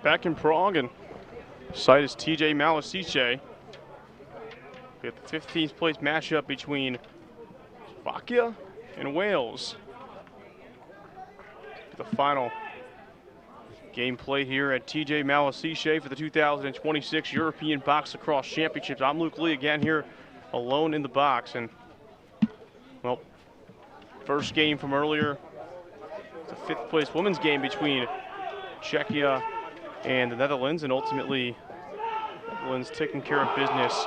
Back in Prague, and site is TJ Malešice. We have the 15th place matchup between Slovakia and Wales. The final game played here at TJ Malešice for the 2026 European Box Lacrosse Championships. I'm Luke Lee again here alone in the box, and well, first game from earlier, the 5th place women's game between Czechia and the Netherlands, and ultimately Netherlands taking care of business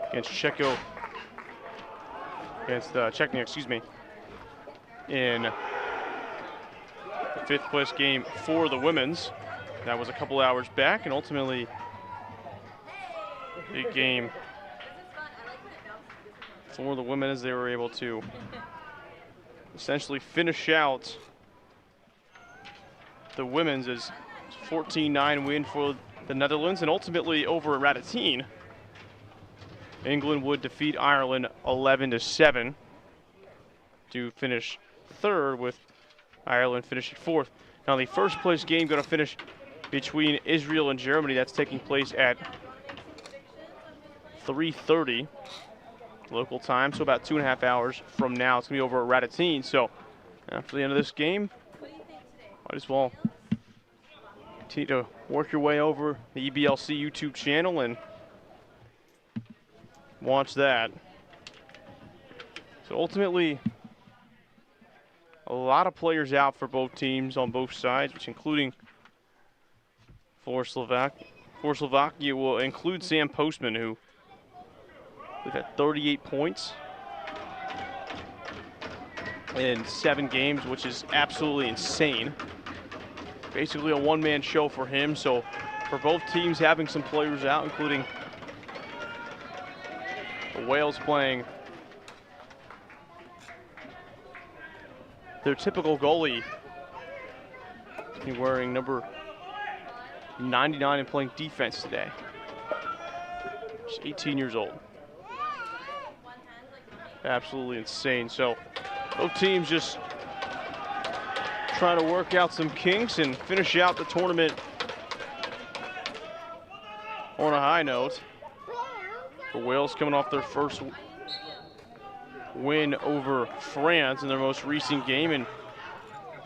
against Czechia, in the 5th place game for the women's. That was a couple hours back, and ultimately big game for the women as they were able to essentially finish out the women's as 14-9 win for the Netherlands, and ultimately over at Ratatine, England would defeat Ireland 11-7 to finish 3rd, with Ireland finishing 4th. Now the first place game going to finish between Israel and Germany. That's taking place at 3:30 local time, so about 2.5 hours from now. It's going to be over at Ratatine. So after the end of this game, might as well continue to work your way over the EBLC YouTube channel and watch that. So ultimately, a lot of players out for both teams on both sides, which including for Slovakia will include Sam Postman, who we've had 38 points in 7 games, which is absolutely insane. Basically a one-man show for him. So for both teams having some players out, including the Wales playing their typical goalie, wearing number 99 and playing defense today. He's 18 years old. Absolutely insane. So both teams just trying to work out some kinks and finish out the tournament on a high note. For Wales coming off their first win over France in their most recent game, and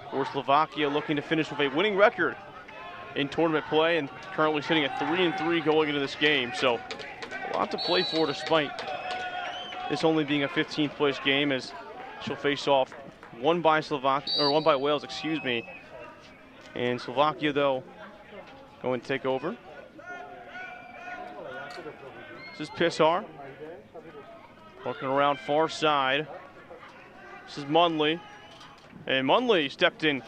for Slovakia looking to finish with a winning record in tournament play and currently sitting at 3-3 going into this game. So a lot to play for despite this only being a 15th place game, as she'll face off one by Wales, excuse me. And Slovakia though going to take over. This is Pissar working around far side. This is Munley, and Munley stepped in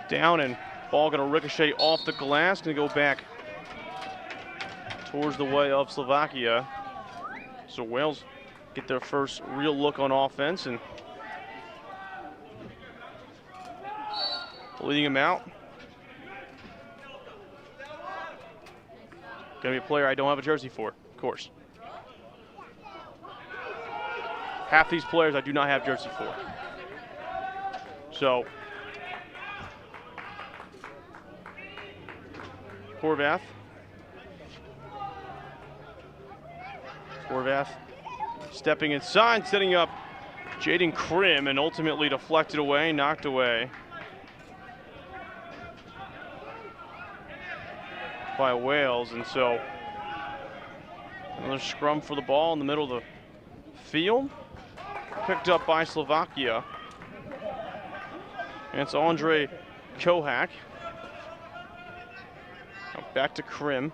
down, and ball going to ricochet off the glass, going to go back towards the way of Slovakia. So Wales get their first real look on offense, and leading him out. Going to be a player I don't have a jersey for, of course. Half these players I do not have jersey for. So Horvath stepping inside, setting up Jaden Krim, and ultimately deflected away, knocked away by Wales. And so another scrum for the ball in the middle of the field, picked up by Slovakia. And it's Andre Kohak. Back to Krim.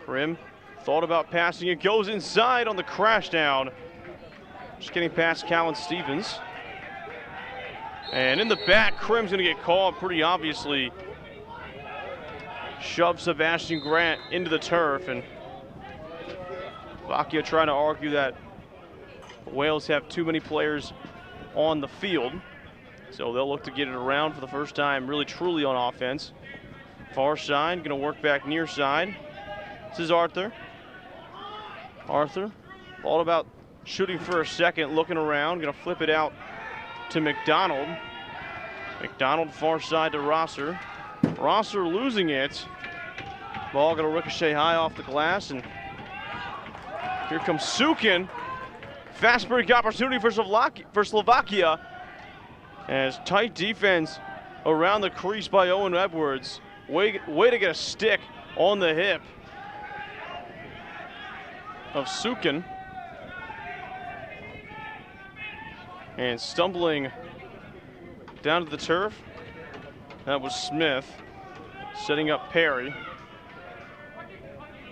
Krim thought about passing, it goes inside on the crash down. Just getting past Callan Stevens. And in the back, Krim's gonna get called pretty obviously. Shoved Sebastian Grant into the turf, and Slovakia trying to argue that Wales have too many players on the field. So they'll look to get it around for the first time really truly on offense. Far side, gonna work back near side. This is Arthur. Thought about shooting for a second, looking around, gonna flip it out to McDonald. McDonald far side to Rosser. Rosser losing it. Ball gonna ricochet high off the glass, and here comes Sukin. Fast break opportunity for Slovakia. As tight defense around the crease by Owen Edwards. Way to get a stick on the hip of Sukin. And stumbling down to the turf, that was Smith, setting up Perry.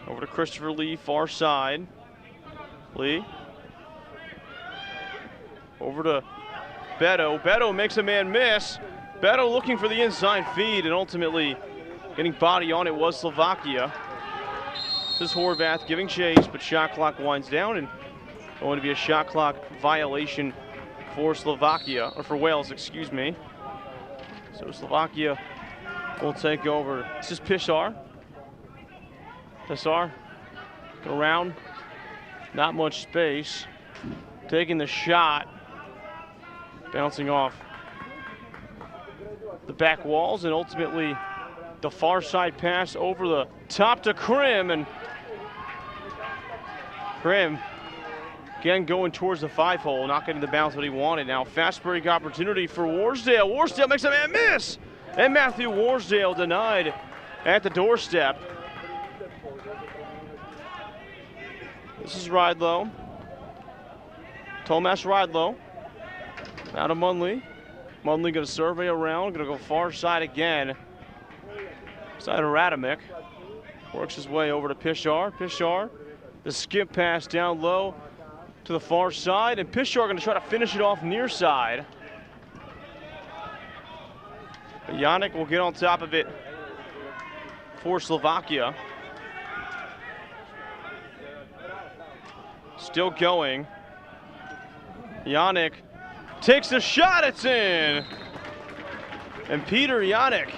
Over to Christopher Lee, far side. Lee. Over to Beto. Beto makes a man miss. Beto looking for the inside feed, and ultimately getting body on it was Slovakia. This is Horvath giving chase, but shot clock winds down, and going to be a shot clock violation for Slovakia, or for Wales, excuse me. So Slovakia will take over. This is Pishar. Pishar, around, not much space. Taking the shot, bouncing off the back walls, and ultimately the far side pass over the top to Krim, and Krim again going towards the 5-hole, not getting the bounce that he wanted. Now fast break opportunity for Warsdale. Warsdale makes a man miss, and Matthew Warsdale denied at the doorstep. This is Ridlow. Tomas Ridlow. Out of Munley. Munley gonna survey around, gonna go far side again. Side of Radamick. Works his way over to Pishar. Pishar, the skip pass down low to the far side, and Pishar gonna try to finish it off near side. But Yannick will get on top of it for Slovakia. Still going. Yannick takes the shot, it's in! And Peter Yannick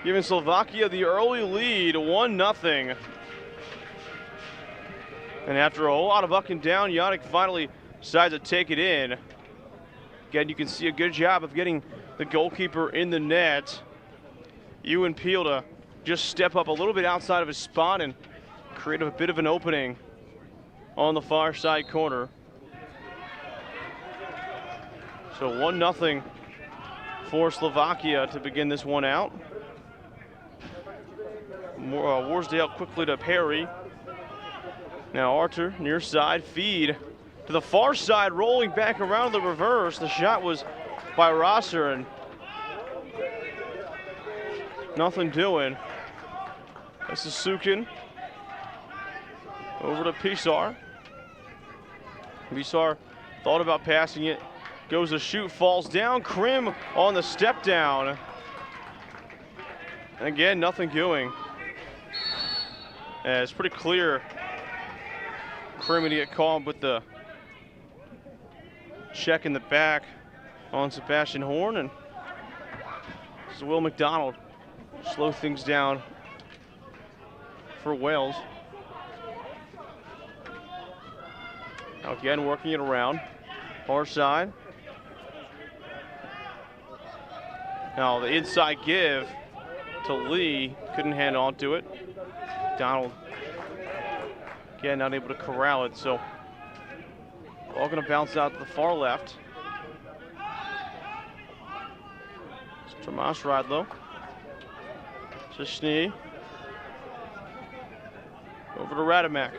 giving Slovakia the early lead, 1-0. And after a whole lot of up and down, Yannick finally decides to take it in. Again, you can see a good job of getting the goalkeeper in the net. Ewan Peel to just step up a little bit outside of his spot and create a bit of an opening on the far side corner. So 1-0 for Slovakia to begin this one out. Warsdale quickly to Perry. Now Archer near side, feed to the far side, rolling back around the reverse. The shot was by Rosser, and nothing doing. This is Sukin. Over to Pishar. Pishar thought about passing it. Goes to shoot, falls down. Krim on the step down. And again, nothing doing. It's pretty clear Krim to get caught with the check in the back on Sebastian Horn, and this is Will McDonald. Slow things down for Wales. Now again, working it around. Far side. Now the inside give to Lee. Couldn't hand on to it. Donald, again, not able to corral it, so all gonna bounce out to the far left. It's Tomas Ridlow. Shishny. Over to Radamack.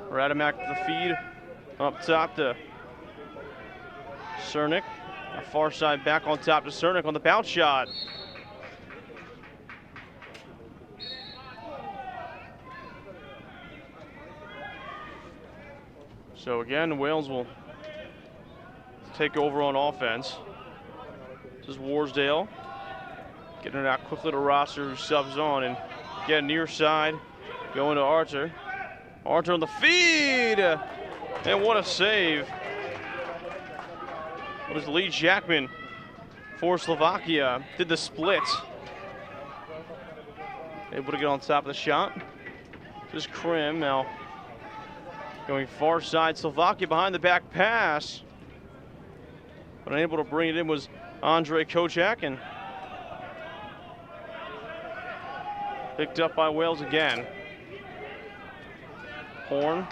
Radamack with the feed up top to Cernik. Far side back on top to Cernik on the bounce shot. So again, Wales will take over on offense. This is Warsdale. Getting it out quickly to Rosser, who subs on, and again near side, going to Archer. Archer on the feed, and what a save. It was Lee Jackman for Slovakia, did the split. Able to get on top of the shot. This is Krim now. Going far side, Slovakia behind the back pass. But unable to bring it in was Andre Kocak, and picked up by Wales again. Horn.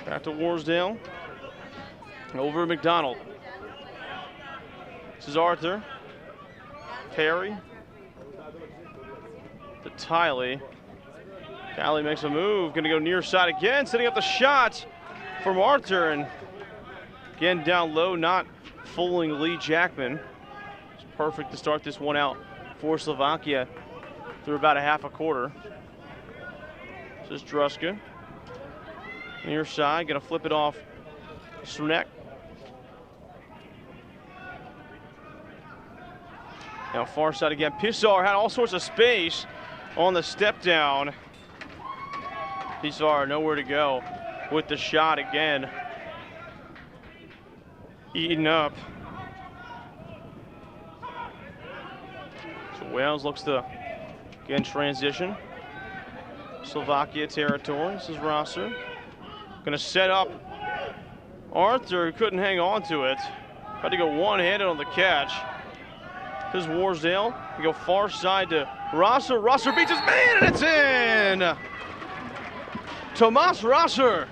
Back to Warsdale. Over to McDonald. This is Arthur. Perry. To Tiley. Tiley makes a move. Going to go near side again. Setting up the shot from Arthur. And again down low, not fooling Lee Jackman. It's perfect to start this one out for Slovakia through about a half a quarter. This is Druska. Near side, gonna flip it off Cernak. Now far side again. Pissar had all sorts of space on the step down. Pissar nowhere to go with the shot again. Eaten up. So Wales looks to again transition. Slovakia territory. This is Rosser. Gonna set up Arthur, who couldn't hang on to it. Had to go one-handed on the catch. This is Warsdale. We go far side to Rosser. Rosser beats his man, and it's in! Tomas Rosser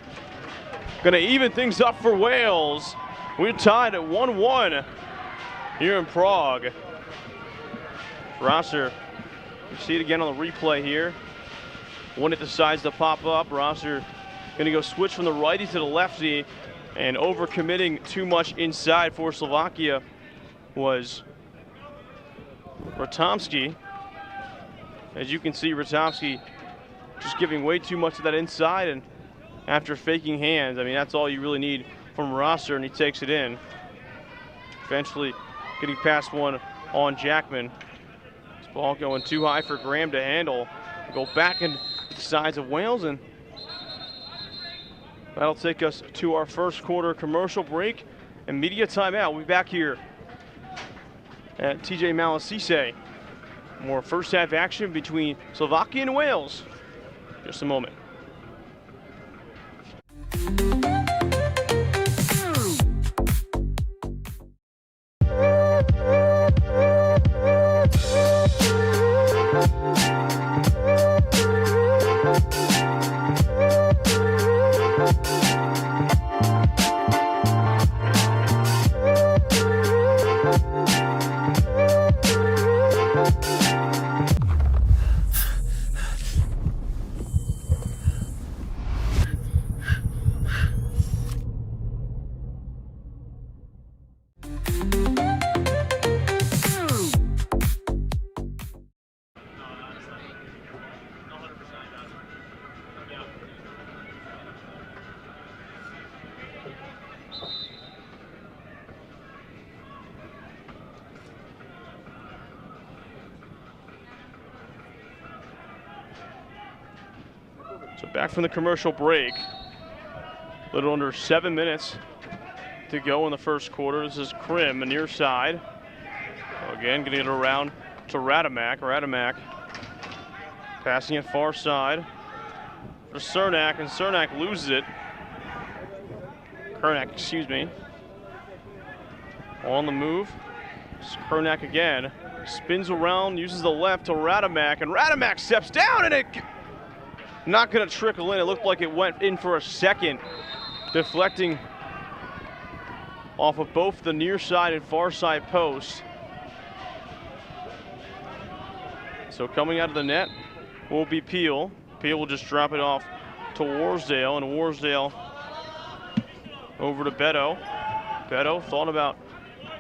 gonna even things up for Wales. We're tied at 1-1 here in Prague. Rosser, you see it again on the replay here. When it decides to pop up, Rosser gonna go switch from the righty to the lefty, and overcommitting too much inside for Slovakia was Ratomski. As you can see, Ratomski just giving way too much of that inside, and after faking hands, I mean, that's all you really need from Rosser, and he takes it in. Eventually getting past one on Jackman. This ball going too high for Graham to handle. Go back into the sides of Wales, and that'll take us to our first quarter commercial break and media timeout. We'll be back here at TJ Malešice. More first half action between Slovakia and Wales. Just a moment. So back from the commercial break. A little under 7 minutes to go in the first quarter. This is Krim, a near side. Again, getting it around to Radomak. Radomak passing it far side for Cernak, and Cernak loses it. Kernak, excuse me. On the move. It's Kernak again. Spins around, uses the left to Radomak, and Radomak steps down, and it not going to trickle in. It looked like it went in for a second, deflecting off of both the near side and far side posts. So coming out of the net will be Peel. Peel will just drop it off to Warsdale, and Warsdale over to Beto. Beto thought about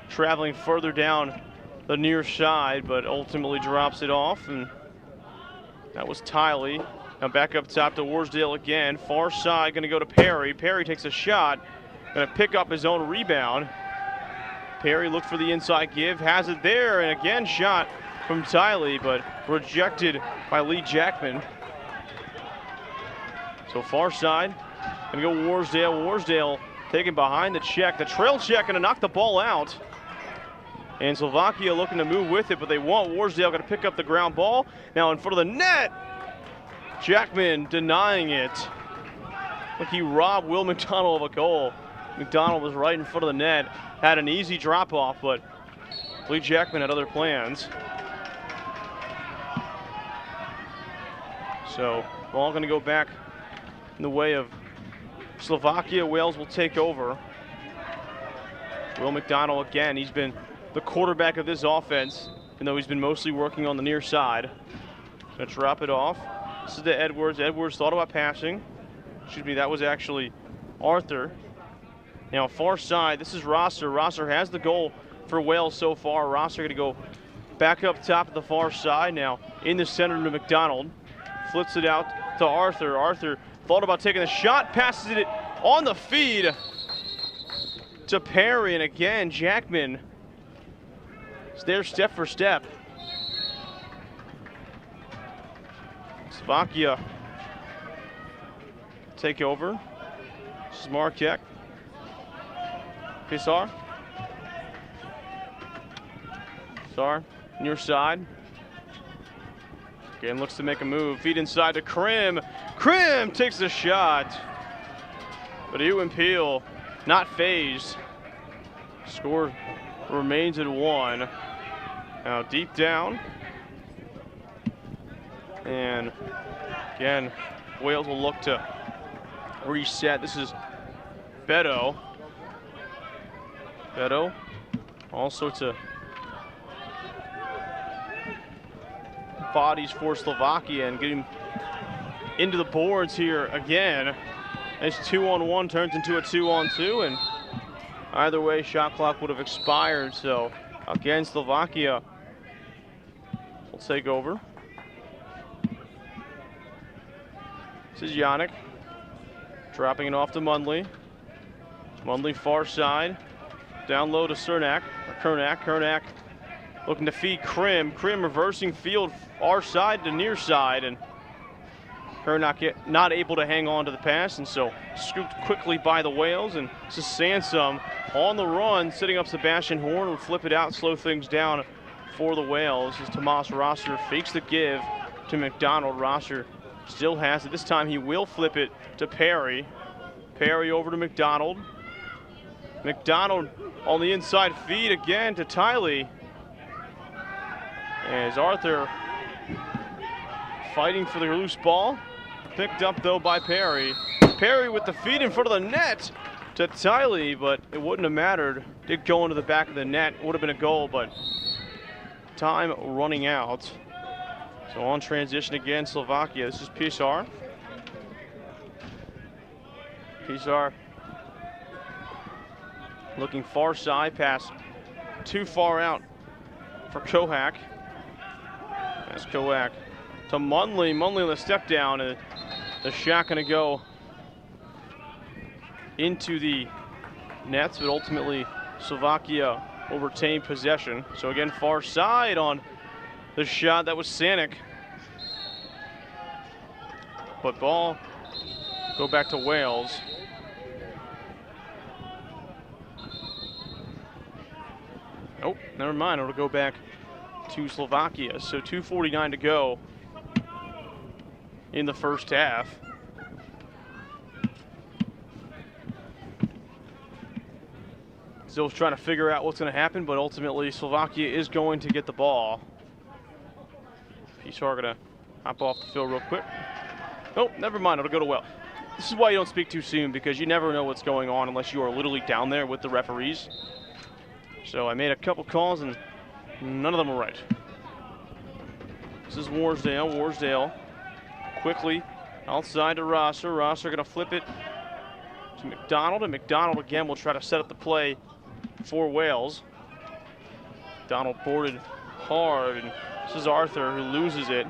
traveling further down the near side, but ultimately drops it off, and that was Tiley. Now back up top to Warsdale again. Far side going to go to Perry. Perry takes a shot. Going to pick up his own rebound. Perry looked for the inside give. Has it there. And again, shot from Tiley, but rejected by Lee Jackman. So far side. Going to go Warsdale. Warsdale taken behind the check. The trail check, going to knock the ball out. And Slovakia looking to move with it, but they want Warsdale going to pick up the ground ball. Now in front of the net. Jackman denying it. Like he robbed Will McDonald of a goal. McDonald was right in front of the net, had an easy drop off, but Lee Jackman had other plans. So ball going to go back in the way of Slovakia. Wales will take over. Will McDonald again, he's been the quarterback of this offense, even though he's been mostly working on the near side. Gonna drop it off. This is to Edwards. Edwards thought about passing. Excuse me, that was actually Arthur. Now far side, this is Rosser. Rosser has the goal for Wales so far. Rosser gonna go back up top of the far side now. In the center to McDonald. Flips it out to Arthur. Arthur thought about taking the shot, passes it on the feed to Perry, and again, Jackman is there step for step. Slovakia take over. This is Marquette. Pisar. Pisar, near side. Again, looks to make a move. Feed inside to Krim. Krim takes the shot. But Ewan Peel not phased. Score remains at 1. Now deep down. And again, Wales will look to reset. This is Beto. Beto, all sorts of bodies for Slovakia and getting into the boards here again. As 2-on-1 turns into a 2-on-2, and either way, shot clock would have expired. So again, Slovakia will take over. This is Yannick, dropping it off to Mundley. Mundley far side, down low to Cernak, or Kernak. Kernak looking to feed Krim. Krim reversing field, far side to near side, and Kernak not able to hang on to the pass, and so scooped quickly by the Wales. And this is Sansom on the run, setting up Sebastian Horn, will flip it out, slow things down for the Wales as Tomas Rosser fakes the give to McDonald. Rosser still has it. This time he will flip it to Perry. Perry over to McDonald. McDonald on the inside feed again to Tiley. As Arthur fighting for the loose ball. Picked up though by Perry. Perry with the feed in front of the net to Tiley, but it wouldn't have mattered. Did go into the back of the net. Would have been a goal, but time running out. So on transition again, Slovakia. This is Pisar. Pisar looking far side, pass too far out for Kohak. That's Kohak to Mundley. Mundley on the step down, and the shot gonna go into the nets, but ultimately Slovakia will retain possession. So again, far side on the shot. That was Sanik. But ball go back to Wales. Nope, never mind. It'll go back to Slovakia. So 2:49 to go in the first half. Still trying to figure out what's going to happen, but ultimately Slovakia is going to get the ball. Pisar going to hop off the field real quick. Nope, never mind. It'll go to Well. This is why you don't speak too soon, because you never know what's going on unless you are literally down there with the referees. So I made a couple calls and none of them were right. This is Warsdale. Warsdale quickly outside to Rosser. Rosser going to flip it to McDonald, and McDonald again will try to set up the play for Wales. McDonald boarded hard, and this is Arthur who loses it.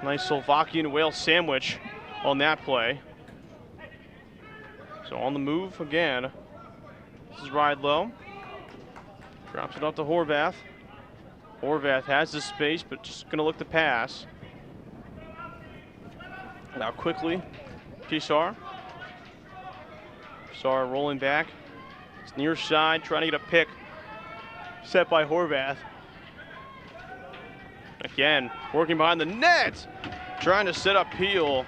Nice Slovakian Wales sandwich on that play. So on the move again. This is Rydlow. Drops it off to Horvath. Horvath has the space, but just going to look to pass. Now quickly, Pisar. Pisar rolling back. It's near side, trying to get a pick. Set by Horvath. Again, working behind the net. Trying to set up Peel.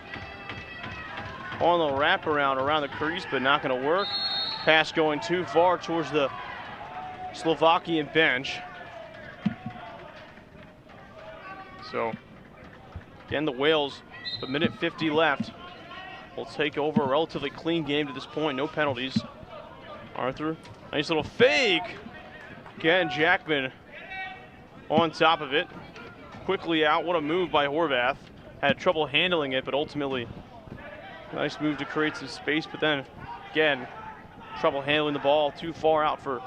on the wraparound around the crease, but not going to work. Pass going too far towards the Slovakian bench. So, again, the Whales, a minute 50 left, will take over a relatively clean game to this point. No penalties. Arthur, nice little fake. Again, Jackman on top of it. Quickly out. What a move by Horvath. Had trouble handling it, but ultimately, nice move to create some space. But then, again, trouble handling the ball. Too far out for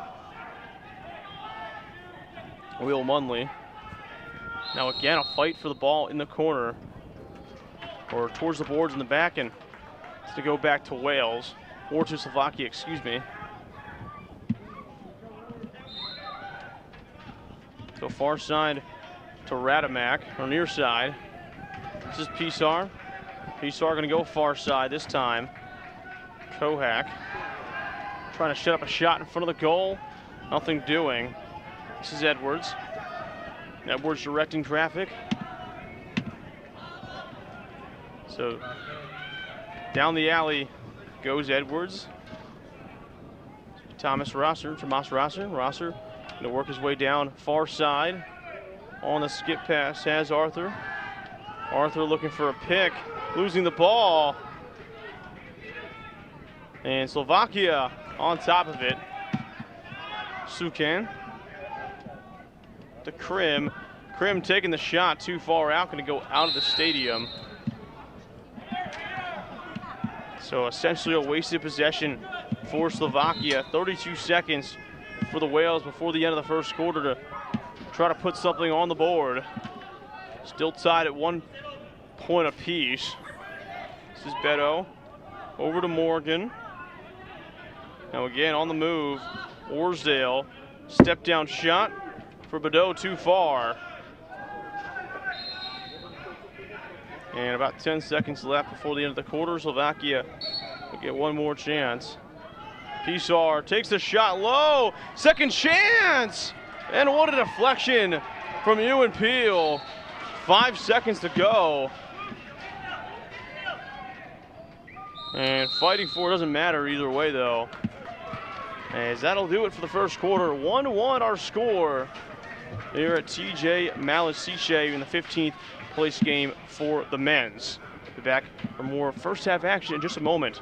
Will Munley. Now again, a fight for the ball in the corner, or towards the boards in the back, and it's to go back to Wales, or to Slovakia, excuse me. So far side to Radamak, or near side. This is Pisar. Pisar gonna go far side this time. Kohak trying to shut up a shot in front of the goal. Nothing doing. This is Edwards. Edwards directing traffic. So down the alley goes Edwards. Tomas Rosser. Rosser gonna work his way down far side. On the skip pass has Arthur. Arthur looking for a pick, losing the ball. And Slovakia on top of it. Sukan to Krim. Krim taking the shot too far out, going to go out of the stadium. So essentially a wasted possession for Slovakia. 32 seconds for the Whales before the end of the first quarter to try to put something on the board. Still tied at 1 point apiece. This is Beto over to Morgan. Now again on the move, Orsdale, step down shot for Bedeau, too far. And about 10 seconds left before the end of the quarter. Slovakia will get one more chance. Pisar takes the shot low, second chance! And what a deflection from Ewan Peel. 5 seconds to go. And fighting for it doesn't matter either way though. As that'll do it for the first quarter. 1-1 our score here at TJ Malešice in the 15th place game for the men's. Be back for more first half action in just a moment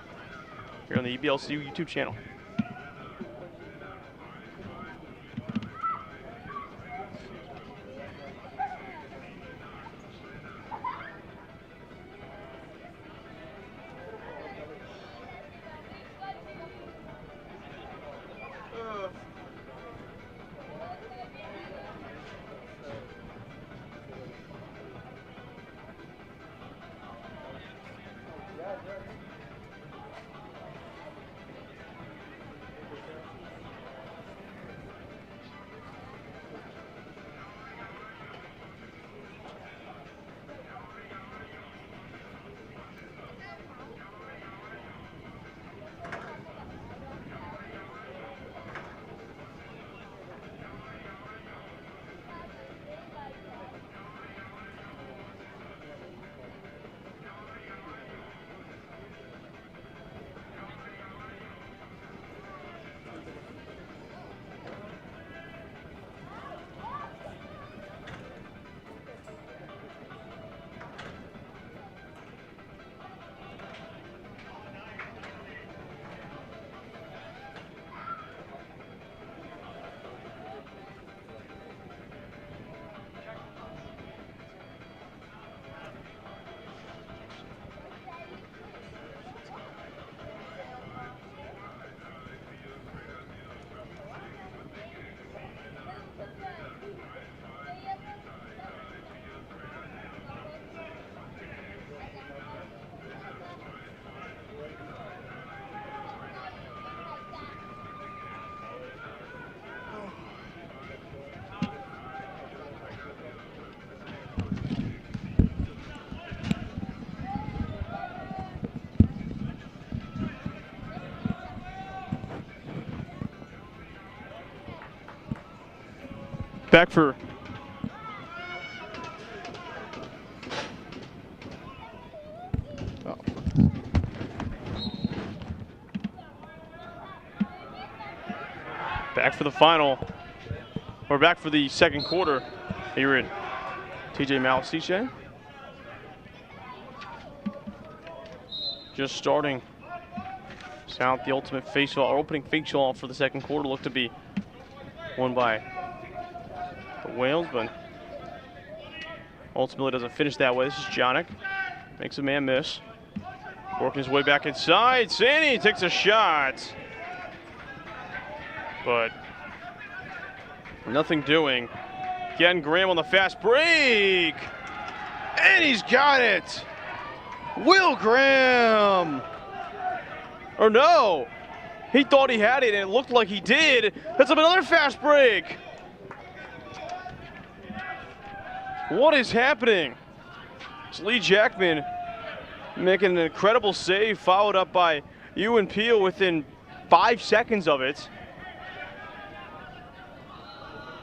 here on the EBLC YouTube channel. Back for Back for the final, or back for the second quarter here in TJ Malešice. Just starting. South, the ultimate faceoff, or opening faceoff for the second quarter, looked to be won by the Wales, but ultimately doesn't finish that way. This is Jonick. Makes a man miss. Working his way back inside. Sandy takes a shot. But nothing doing. Again, Graham on the fast break. And he's got it. Will Graham. Or no. He thought he had it, and it looked like he did. That's another fast break. What is happening? It's Lee Jackman making an incredible save, followed up by Ewan Peel within 5 seconds of it.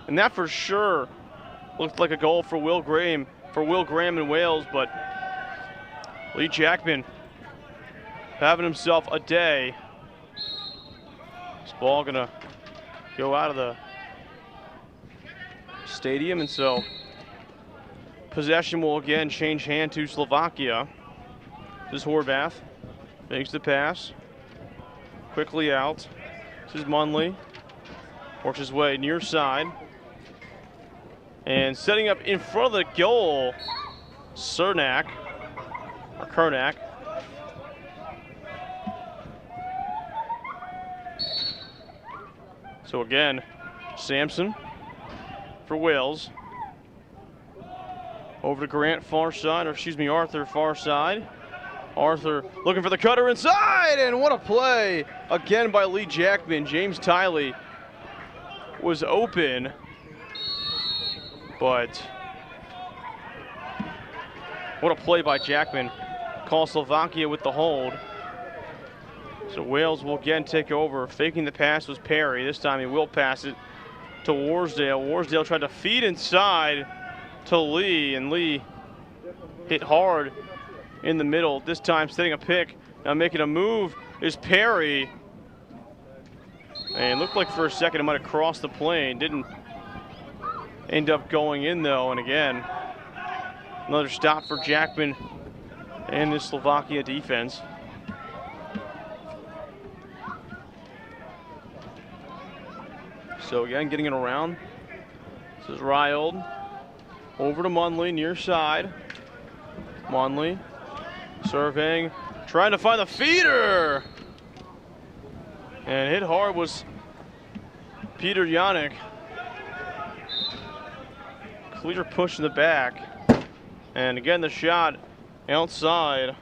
And that for sure looked like a goal for Will Graham in Wales, but Lee Jackman having himself a day. This ball gonna go out of the stadium, and so possession will again change hand to Slovakia. This is Horvath, makes the pass, quickly out. This is Munley, works his way near side. And setting up in front of the goal, Kernack. So again, Sampson for Wales. Over to Grant, far side, or excuse me, Arthur, far side. Arthur looking for the cutter inside, and what a play again by Lee Jackman. James Tiley was open, but what a play by Jackman. Call Slovakia with the hold. So Wales will again take over. Faking the pass was Perry. This time he will pass it to Warsdale. Warsdale tried to feed inside to Lee, and Lee hit hard in the middle. This time setting a pick. Now making a move is Perry. And it looked like for a second it might have crossed the plane. Didn't end up going in though. And again, another stop for Jackman and the Slovakia defense. So again, getting it around. This is Ryold. Over to Munley, near side. Munley surveying, trying to find the feeder. And hit hard was Peter Jonick. Clear push in the back. And again, the shot outside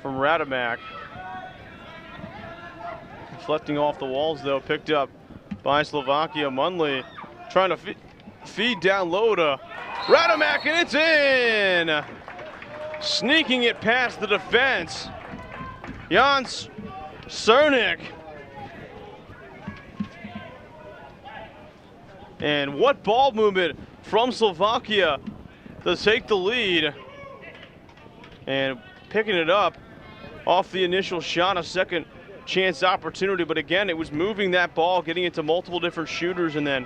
from Radomak. Deflecting off the walls though, picked up by Slovakia. Munley trying to feed down low to Radomak, and it's in! Sneaking it past the defense. Jan Cernik. And what ball movement from Slovakia to take the lead. And picking it up off the initial shot, a second chance opportunity, but again, it was moving that ball, getting it to multiple different shooters, and then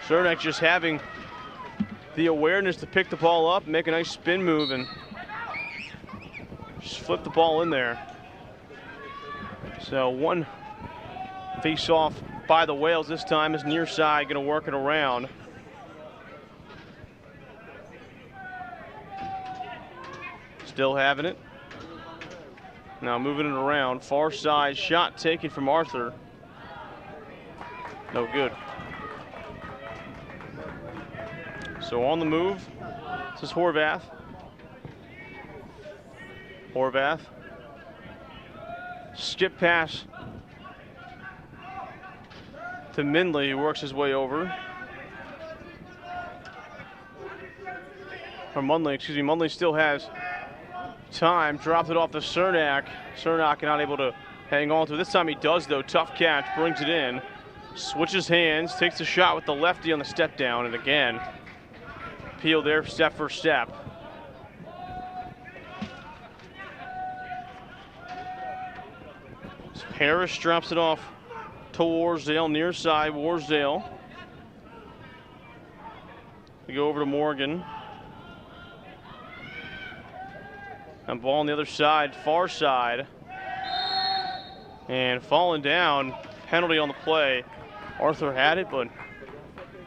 Cernak just having the awareness to pick the ball up, make a nice spin move, and just flip the ball in there. So one face-off by the Wales. This time is near side, going to work it around. Still having it. Now moving it around, far side, shot taken from Arthur. No good. So on the move, this is Horvath. Horvath. Skip pass to Mindley, who works his way over. Or Munley, excuse me, Munley still has time, dropped it off to Cernak. Cernak not able to hang on to it. This time he does though, tough catch, brings it in. Switches hands, takes a shot with the lefty on the step down, and again, Peel there step for step. So Harris drops it off to Warsdale, near side, Warsdale. We go over to Morgan. And ball on the other side, far side. And falling down, penalty on the play. Arthur had it, but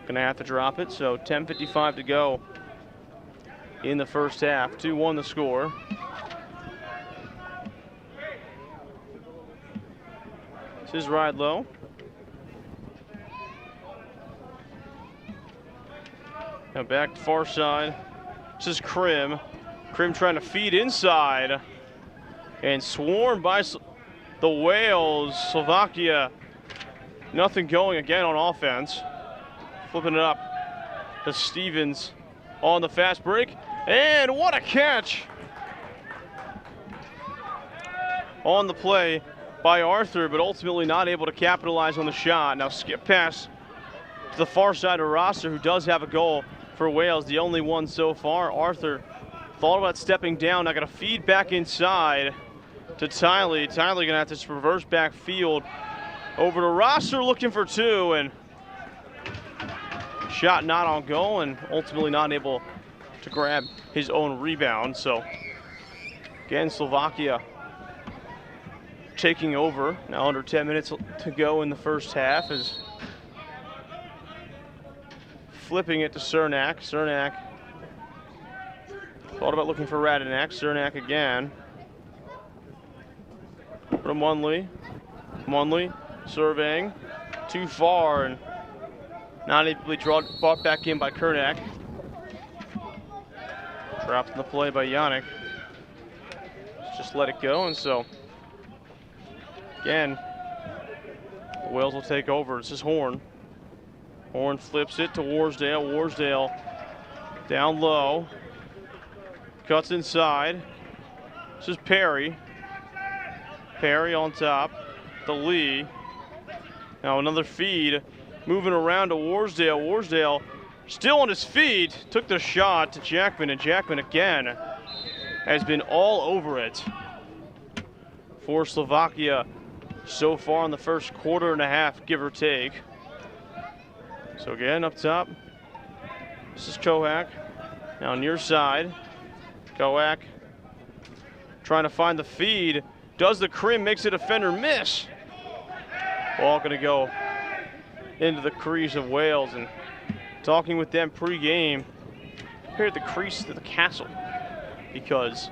gonna have to drop it. So 10:55 to go in the first half. 2-1 the score. This is ride low. Now back to far side. This is Krim. Krim trying to feed inside. And swarmed by the Wales. Slovakia, nothing going again on offense. Flipping it up to Stevens on the fast break. And what a catch on the play by Arthur, but ultimately not able to capitalize on the shot. Now skip pass to the far side of Rosser, who does have a goal for Wales, the only one so far. Arthur thought about stepping down, now got to feed back inside to Tiley. Tiley gonna have to reverse back field over to Rosser, looking for two, and shot not on goal, and ultimately not able to grab his own rebound. So again, Slovakia taking over. Now under 10 minutes to go in the first half, is flipping it to Cernak. Cernak thought about looking for Radanek. Cernak again. From Munley. Munley surveying. Too far and not able to brought back in by Kernak. Dropped in the play by Yannick. Just let it go, and so again, the Wales will take over. This is Horn. Horn flips it to Warsdale. Warsdale down low. Cuts inside. This is Perry. Perry on top. The Lee. Now another feed. Moving around to Warsdale. Warsdale still on his feet. Took the shot to Jackman, and Jackman again has been all over it for Slovakia so far in the first quarter and a half, give or take. So again, up top, this is Kohak. Now near side, Kohak trying to find the feed. Does the Krim, makes a defender miss. Ball gonna go into the crease of Wales, and talking with them pre-game, compared the crease to the castle, because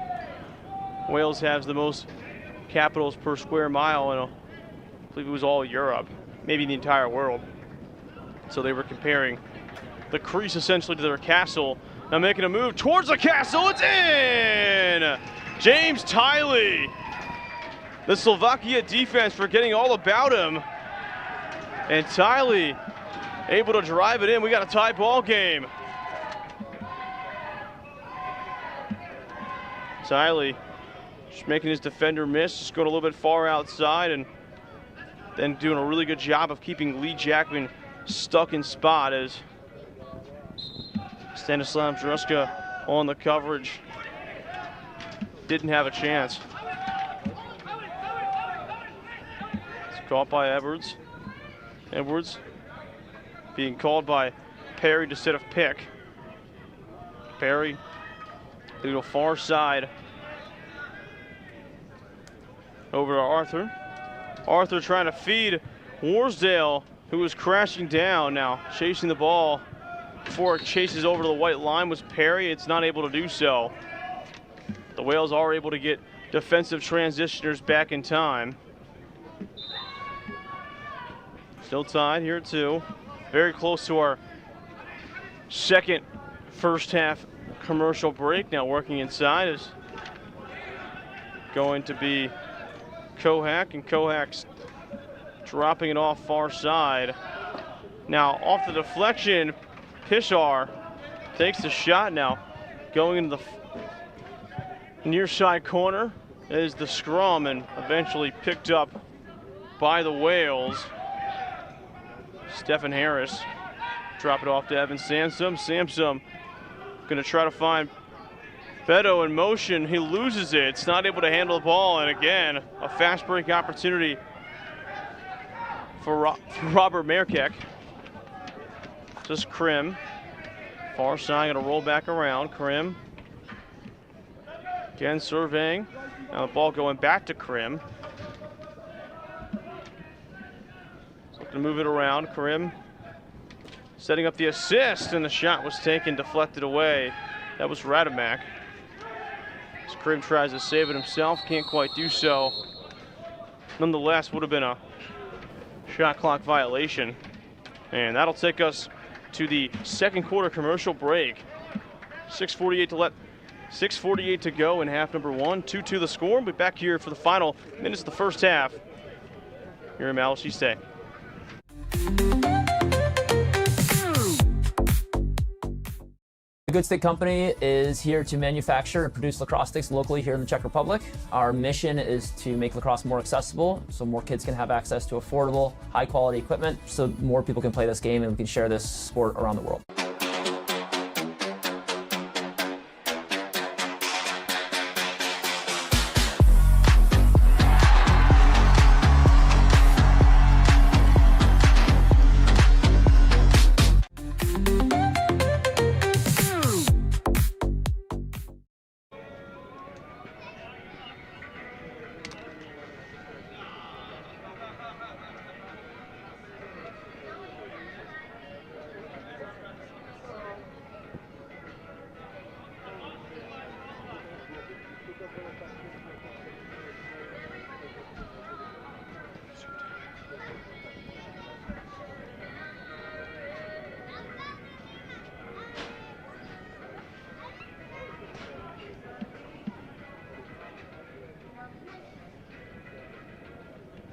Wales has the most capitals per square mile, and I believe it was all Europe, maybe the entire world. So they were comparing the crease essentially to their castle. Now making a move towards the castle, it's in! James Tiley. The Slovakia defense forgetting all about him. And Tiley able to drive it in. We got a tie ball game. Tiley just making his defender miss, just going a little bit far outside, and then doing a really good job of keeping Lee Jackman stuck in spot as Stanislav Druska on the coverage didn't have a chance. It's caught by Edwards. Edwards being called by Perry instead of Pick. Perry, a little far side over to Arthur. Arthur trying to feed Warsdale, who was crashing down. Now chasing the ball before it chases over to the white line was Perry. It's not able to do so. The Wales are able to get defensive transitioners back in time. Still tied here at 2. Very close to our second first half commercial break. Now working inside is going to be Kohak, and Kohak's dropping it off far side. Now off the deflection, Pishar takes the shot. Now going into the near side corner is the scrum, and eventually picked up by the Wales. Stephen Harris drop it off to Evan Samsum. Samsum gonna try to find Beto in motion. He loses it. It's not able to handle the ball, and again, a fast break opportunity for Robert Merkek. Just Krim. Far side, gonna roll back around. Krim. Again surveying. Now the ball going back to Krim. Looking to move it around. Krim setting up the assist, and the shot was taken, deflected away. That was Radomak. As Krim tries to save it himself, can't quite do so. Nonetheless, would have been a shot clock violation. And that'll take us to the second quarter commercial break. 6:48 to go in half number one. 2-2 the score. We'll be back here for the final minutes of the first half here in Malešice. The Good Stick Company is here to manufacture and produce lacrosse sticks locally here in the Czech Republic. Our mission is to make lacrosse more accessible so more kids can have access to affordable, high-quality equipment so more people can play this game and we can share this sport around the world.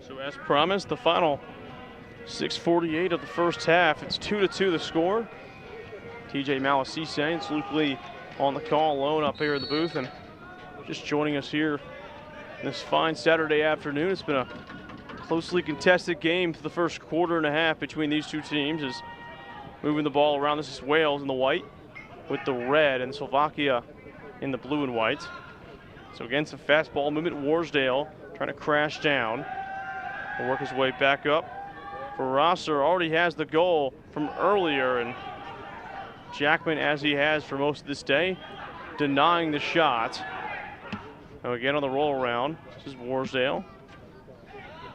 So as promised, the final 6:48 of the first half. It's 2-2 the score. TJ Malešice and Luke Lee on the call alone up here in the booth, and just joining us here this fine Saturday afternoon. It's been a closely contested game for the first quarter and a half between these two teams. Is moving the ball around. This is Wales in the white with the red, and Slovakia in the blue and white. So again, some fastball movement. Warsdale trying to crash down. Will work his way back up. For Rosser, already has the goal from earlier, and Jackman, as he has for most of this day, denying the shot. Now again on the roll around, this is Warsdale.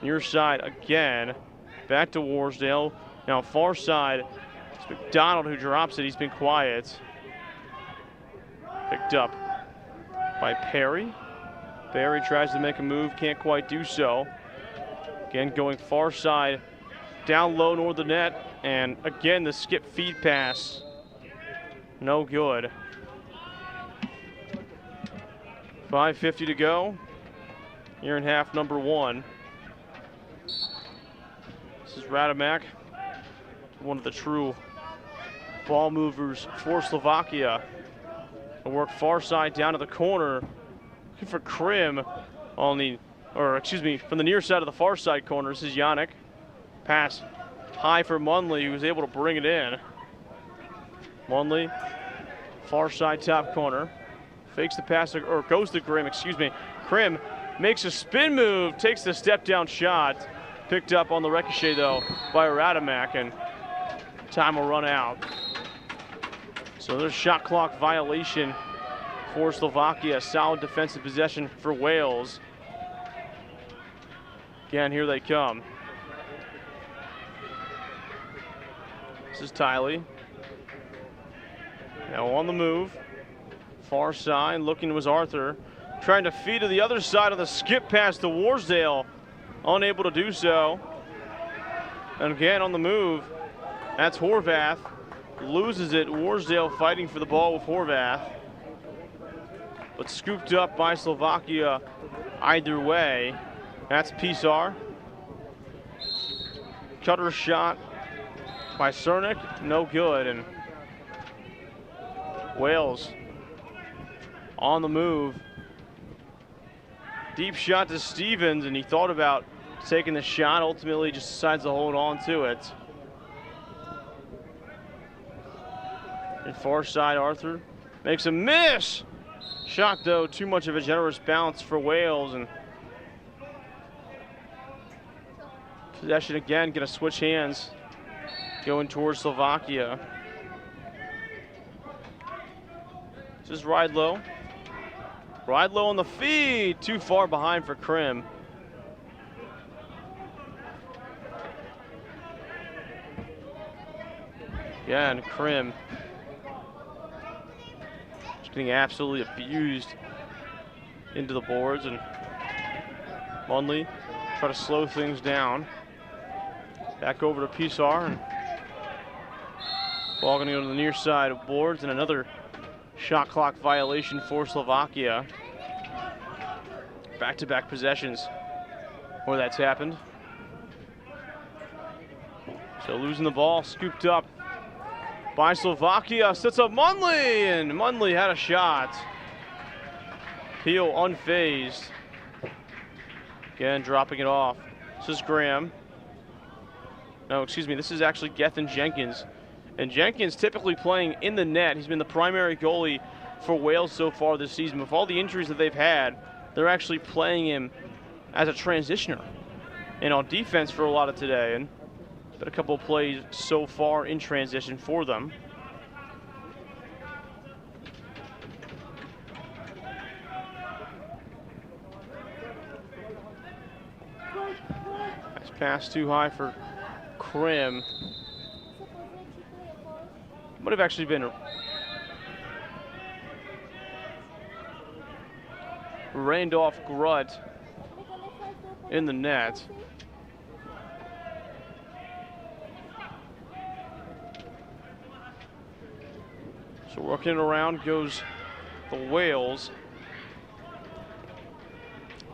Near side again, back to Warsdale. Now far side, it's McDonald who drops it. He's been quiet. Picked up by Perry. Perry tries to make a move, can't quite do so. Again, going far side, down low toward the net, and again the skip feed pass, no good. 5:50 to go here in half number one. This is Radomak, one of the true ball movers for Slovakia. And work far side down to the corner, looking for Krim on the, from the near side of the far side corner. This is Yannick. Pass high for Munley, who was able to bring it in. Munley, far side top corner. Fakes the pass, or goes to Krim, Krim makes a spin move, takes the step down shot. Picked up on the ricochet though by Radomak, and time will run out. So there's shot clock violation for Slovakia. Solid defensive possession for Wales. Again, here they come. This is Tiley. Now on the move. Far side, looking was Arthur. Trying to feed to the other side of the skip pass to Warsdale. Unable to do so. And again on the move, that's Horvath. Loses it. Warsdale fighting for the ball with Horvath. But scooped up by Slovakia either way. That's Pisar. Cutter shot by Cernik, no good. And Wales on the move. Deep shot to Stevens, and he thought about taking the shot. Ultimately just decides to hold on to it. And far side, Arthur makes a miss. Shot though, too much of a generous bounce for Wales, and Possession again, gonna switch hands. Going towards Slovakia. This is Ride Low. Ride Low on the feed. Too far behind for Krim. Again, Krim. Just getting absolutely abused into the boards, and Munley try to slow things down. Back over to Pisar, and ball gonna go to the near side of boards, and another shot clock violation for Slovakia. Back-to-back possessions where that's happened. So losing the ball, scooped up by Slovakia, sets up Munley, and Munley had a shot. Peel unfazed. Again, dropping it off. This is Graham. No, excuse me, this is actually Gethin Jenkins. And Jenkins typically playing in the net. He's been the primary goalie for Wales so far this season. With all the injuries that they've had, they're actually playing him as a transitioner and on defense for a lot of today. And been a couple of plays so far in transition for them. That's pass too high for Krim. Might have actually been Randolph Grutt in the net. So working it around goes the Wales.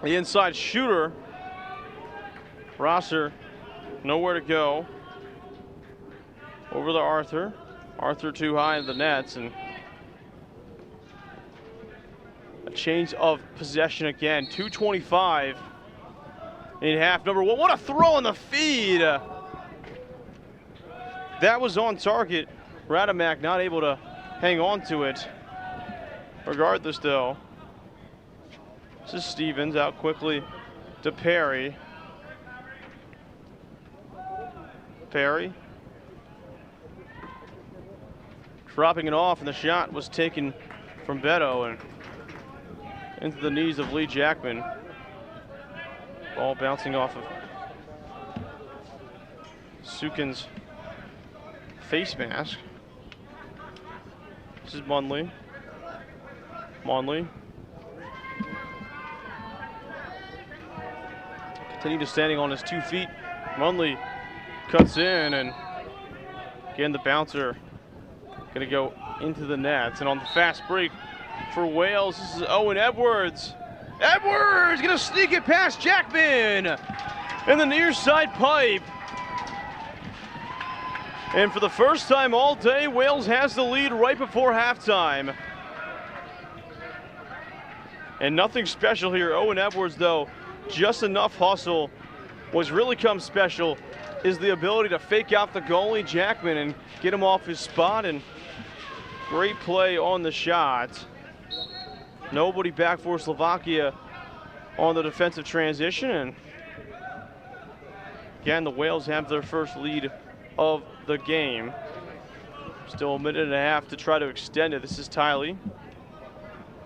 The inside shooter, Rosser, nowhere to go. Over to Arthur. Arthur too high in the nets, and a change of possession again. 2:25 in half number one. What a throw on the feed. That was on target. Radamak not able to hang on to it. Regardless though, this is Stevens out quickly to Perry. Perry dropping it off, and the shot was taken from Beto and into the knees of Lee Jackman. Ball bouncing off of Sukin's face mask. This is Munley. Munley. Continue to standing on his 2 feet. Munley cuts in, and again the bouncer gonna go into the nets. And on the fast break for Wales, this is Owen Edwards. Edwards gonna sneak it past Jackman in the near side pipe. And for the first time all day, Wales has the lead right before halftime. And nothing special here. Owen Edwards though, just enough hustle. What's really come special is the ability to fake out the goalie, Jackman, and get him off his spot, and great play on the shot. Nobody back for Slovakia on the defensive transition, and again, the Wales have their first lead of the game. Still a minute and a half to try to extend it. This is Tiley.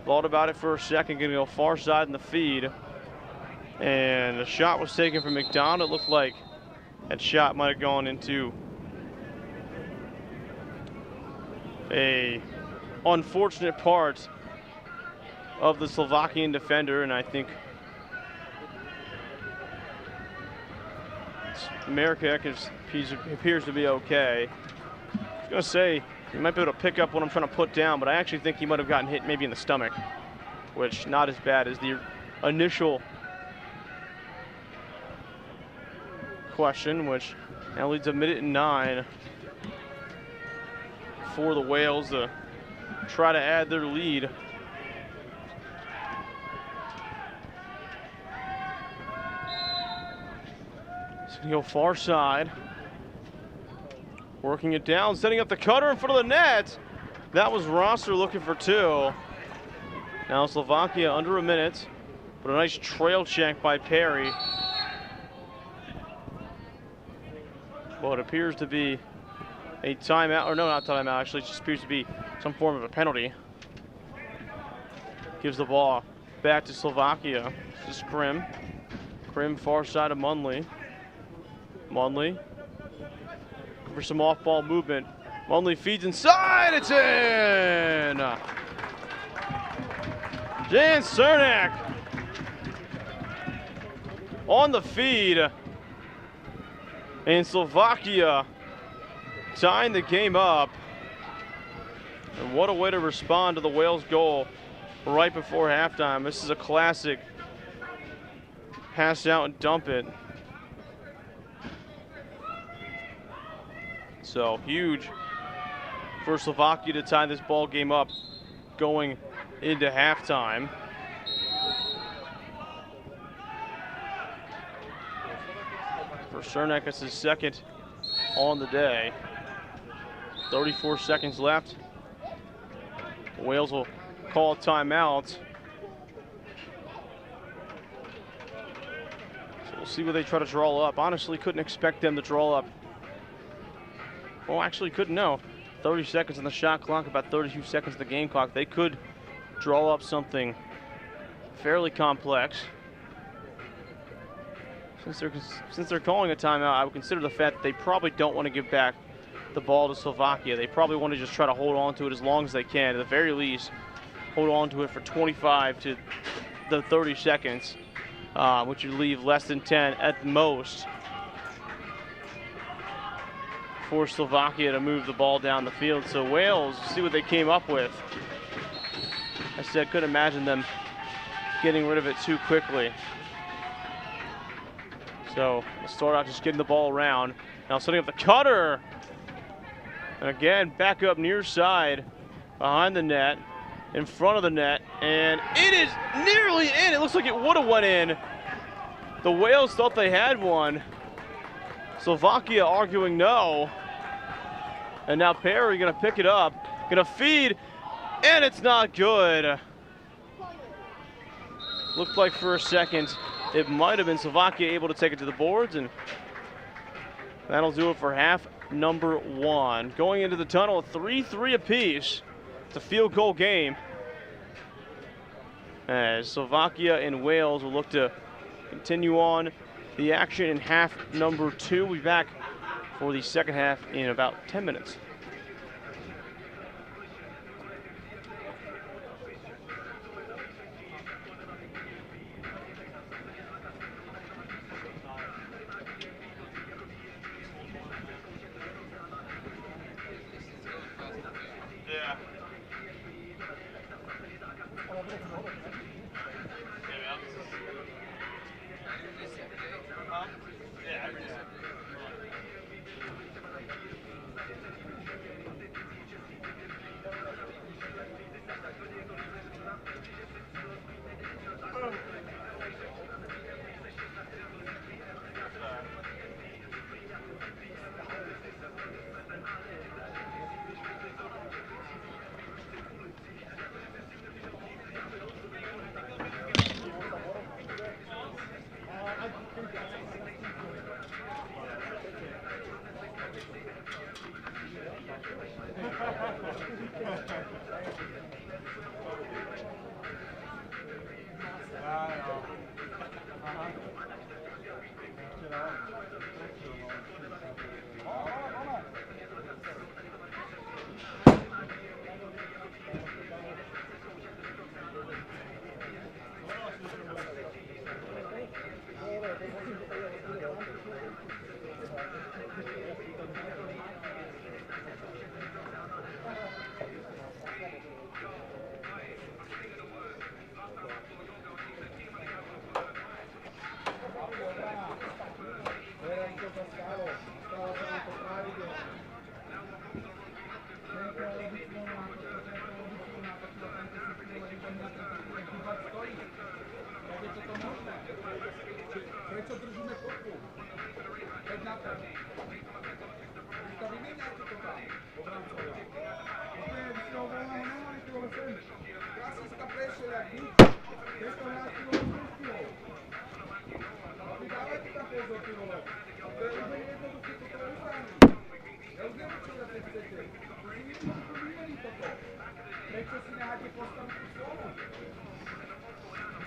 Thought about it for a second, gonna go far side in the feed. And the shot was taken from McDonald. It looked like that shot might have gone into a unfortunate part of the Slovakian defender, and I think America appears to be okay. I was gonna say, you might be able to pick up what I'm trying to put down, but I actually think he might have gotten hit maybe in the stomach, which not as bad as the initial question, which now leads a minute and 9 for the Wales to try to add their lead. It's gonna go far side. Working it down, setting up the cutter in front of the net. That was Rosser looking for 2. Now Slovakia under a minute, but a nice trail check by Perry. Well, it appears to be a timeout, or no, not timeout, actually, it just appears to be some form of a penalty. Gives the ball back to Slovakia. This is Krim. Krim far side of Munley. Munley for some off-ball movement. Munley feeds inside, it's in! Jan Cernak on the feed. And Slovakia tying the game up. And what a way to respond to the Wales goal right before halftime. This is a classic pass out and dump it. So huge for Slovakia to tie this ball game up going into halftime. For Cernak, it's his second on the day. 34 seconds left. Wales will call a timeout. So we'll see what they try to draw up. Honestly, couldn't expect them to draw up. Well, actually couldn't know. 30 seconds on the shot clock, about 32 seconds on the game clock. They could draw up something fairly complex. Since they're calling a timeout, I would consider the fact that they probably don't want to give back the ball to Slovakia. They probably want to just try to hold on to it as long as they can. At the very least, hold on to it for 25 to the 30 seconds, which would leave less than 10 at most for Slovakia to move the ball down the field. So Wales, see what they came up with. I said, couldn't imagine them getting rid of it too quickly. So we'll start out just getting the ball around. Now setting up the cutter. And again, back up near side, behind the net, in front of the net, and it is nearly in. It looks like it would have went in. The Wales thought they had one. Slovakia arguing no. And now Perry gonna pick it up, gonna feed, and it's not good. Looked like for a second it might have been Slovakia able to take it to the boards, and that'll do it for half number one. Going into the tunnel, 3-3 apiece. It's a field goal game, as Slovakia and Wales will look to continue on the action in half number two. We'll be back for the second half in about 10 minutes.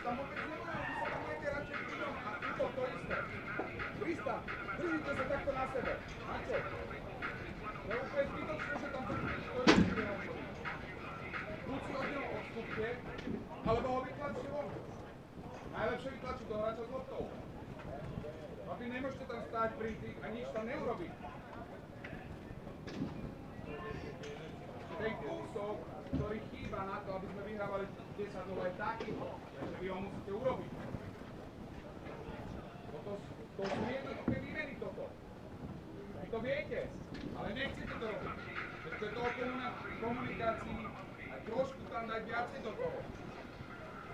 tam vôbec nebude, vy sa tam budete radšej prídom a útok to isté. Krista, držíte sa takto na sebe. Na čo? To je úplne zbytočné, že tam to je nehovorí. Buď si od neho odstupte, alebo ho vytlačte von. Najlepšie vytlačiť do hráča s loptou. Chlapi, nemôžete tam stáť pri tých a nič tam neurobiť. Ten kúsok, ktorý chýba na to, aby sme vyhrávali 10-0, je taký, že vy ho musíte urobiť. To sú jednoduché výmeny toto. Vy to viete, ale nechcete to robiť. Pretože to o komunikácii a trošku tam dať viacej do toho.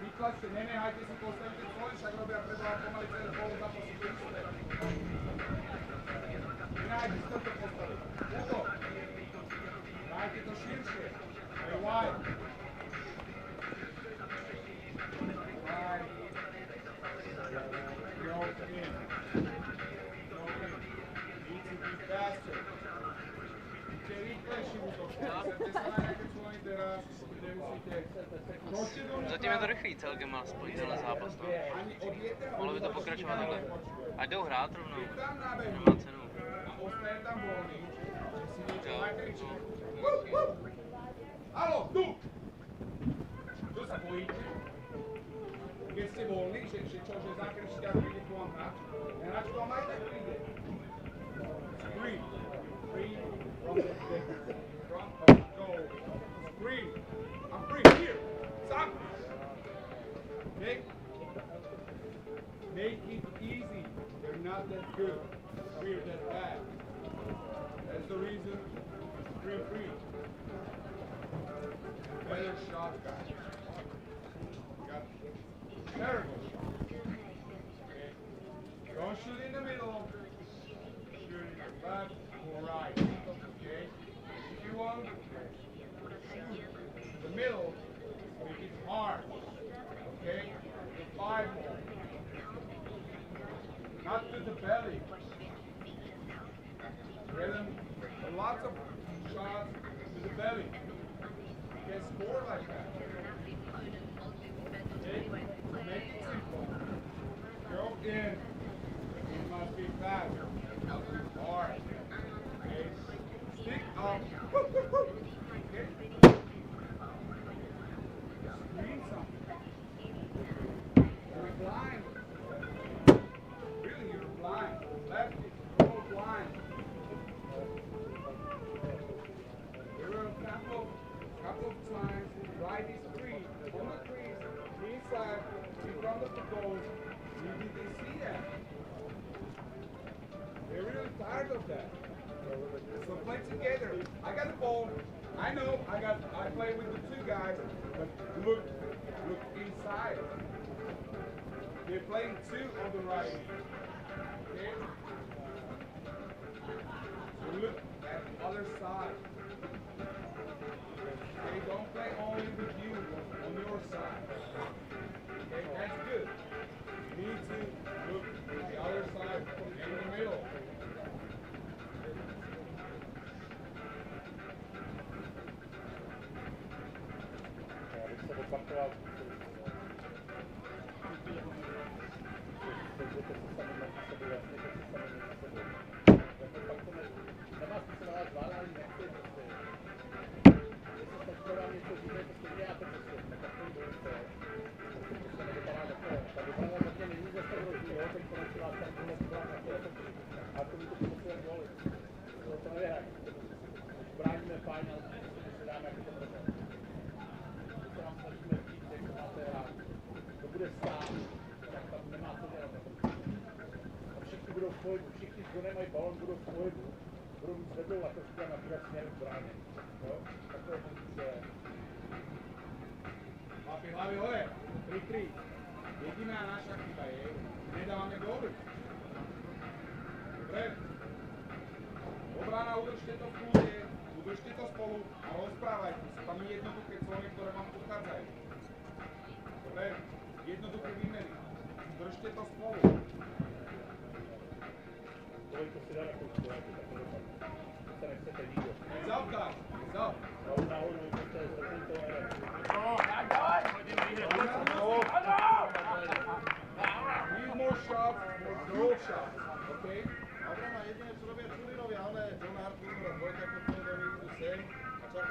Vytlačte, nenehajte si postaviť, svoje však robia pred vám pomaly celé pol zápasu to isté. Nenehajte si toto postaviť. Útok. Dajte to širšie. To je wide. Wide. Go in. Go in. Need to be faster. Buďte rýchlejší útok. Chcete sa na nejaké členy teraz, kde musíte. Zatím je to rychlý celkem aspoň tenhle zápas. No. Mohlo by to pokračovat takhle. Ať jdou hrát rovnou. Nemá cenu. Haló, tu! Čo sa bojíte? Keď ste voľní, že zakričíte a príde ku vám hráč? Hráč ku vám aj tak príde. Screen. Screen from the front of the goal. Screen. I'm free. Here. Stop. Make it easy. They're not that good. We're that bad. That's the reason. Free. Better shot, guys. Got terrible shot. Okay. Don't shoot in the middle. Shoot in the left or right. Okay. If you want, shoot in the middle. Make it hard. Okay. 5 more. Not to the belly. Rhythm. Lots of shots to the belly. You can score like that. Okay? Make it simple. Go in. It must be fast. Hard. Okay? Stick up. Okay? Screen something. You're blind. Really, you're blind. Lefty. Go blind. Couple of times, right is free, on the crease, inside, in front of the goal. You didn't see that. They're really tired of that. So play together. I got the ball. I know I play with the 2 guys, but look inside. They're playing 2 on the right. Okay? So look at the other side. Okay, don't play only with you on your side. Okay, that's good. You need to look at the other side in the middle. Všichni, kdo nemají balon, budou v pohybu, budou mít zvedlou a to říká například směrem k bráně. Takové funkce. Hlavy hore, 3-3. Jediná naša chyba je, že nedáváme góly. Dobre? Obrana, udržte to v kľude, udržte to spolu a rozprávajte sa. Tam je jednoduché zóny, ktoré vám uchádzajú. Dobre? Jednoduché výmeny. Držte to spolu. To si dá na koučku, jako takové pak. To se nechcete nikdo. Nezavkáš, nezav. Nahoru, to je zrovna to. No, tak dávaj! Hodím výhry. Ano!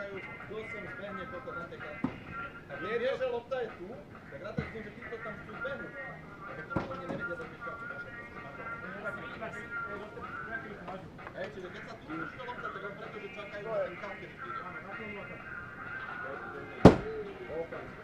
čakajú, kto sem zbehne potom na tej karty. A vie, že lopta je tu, tak rátaj s tým, že títo tam chcú zbehnúť. A potom oni nevedia zabíšať. Hej, čiže keď sa tu využije lopta, tak on preto, že čakajú na ten kam, keď príde. Okay.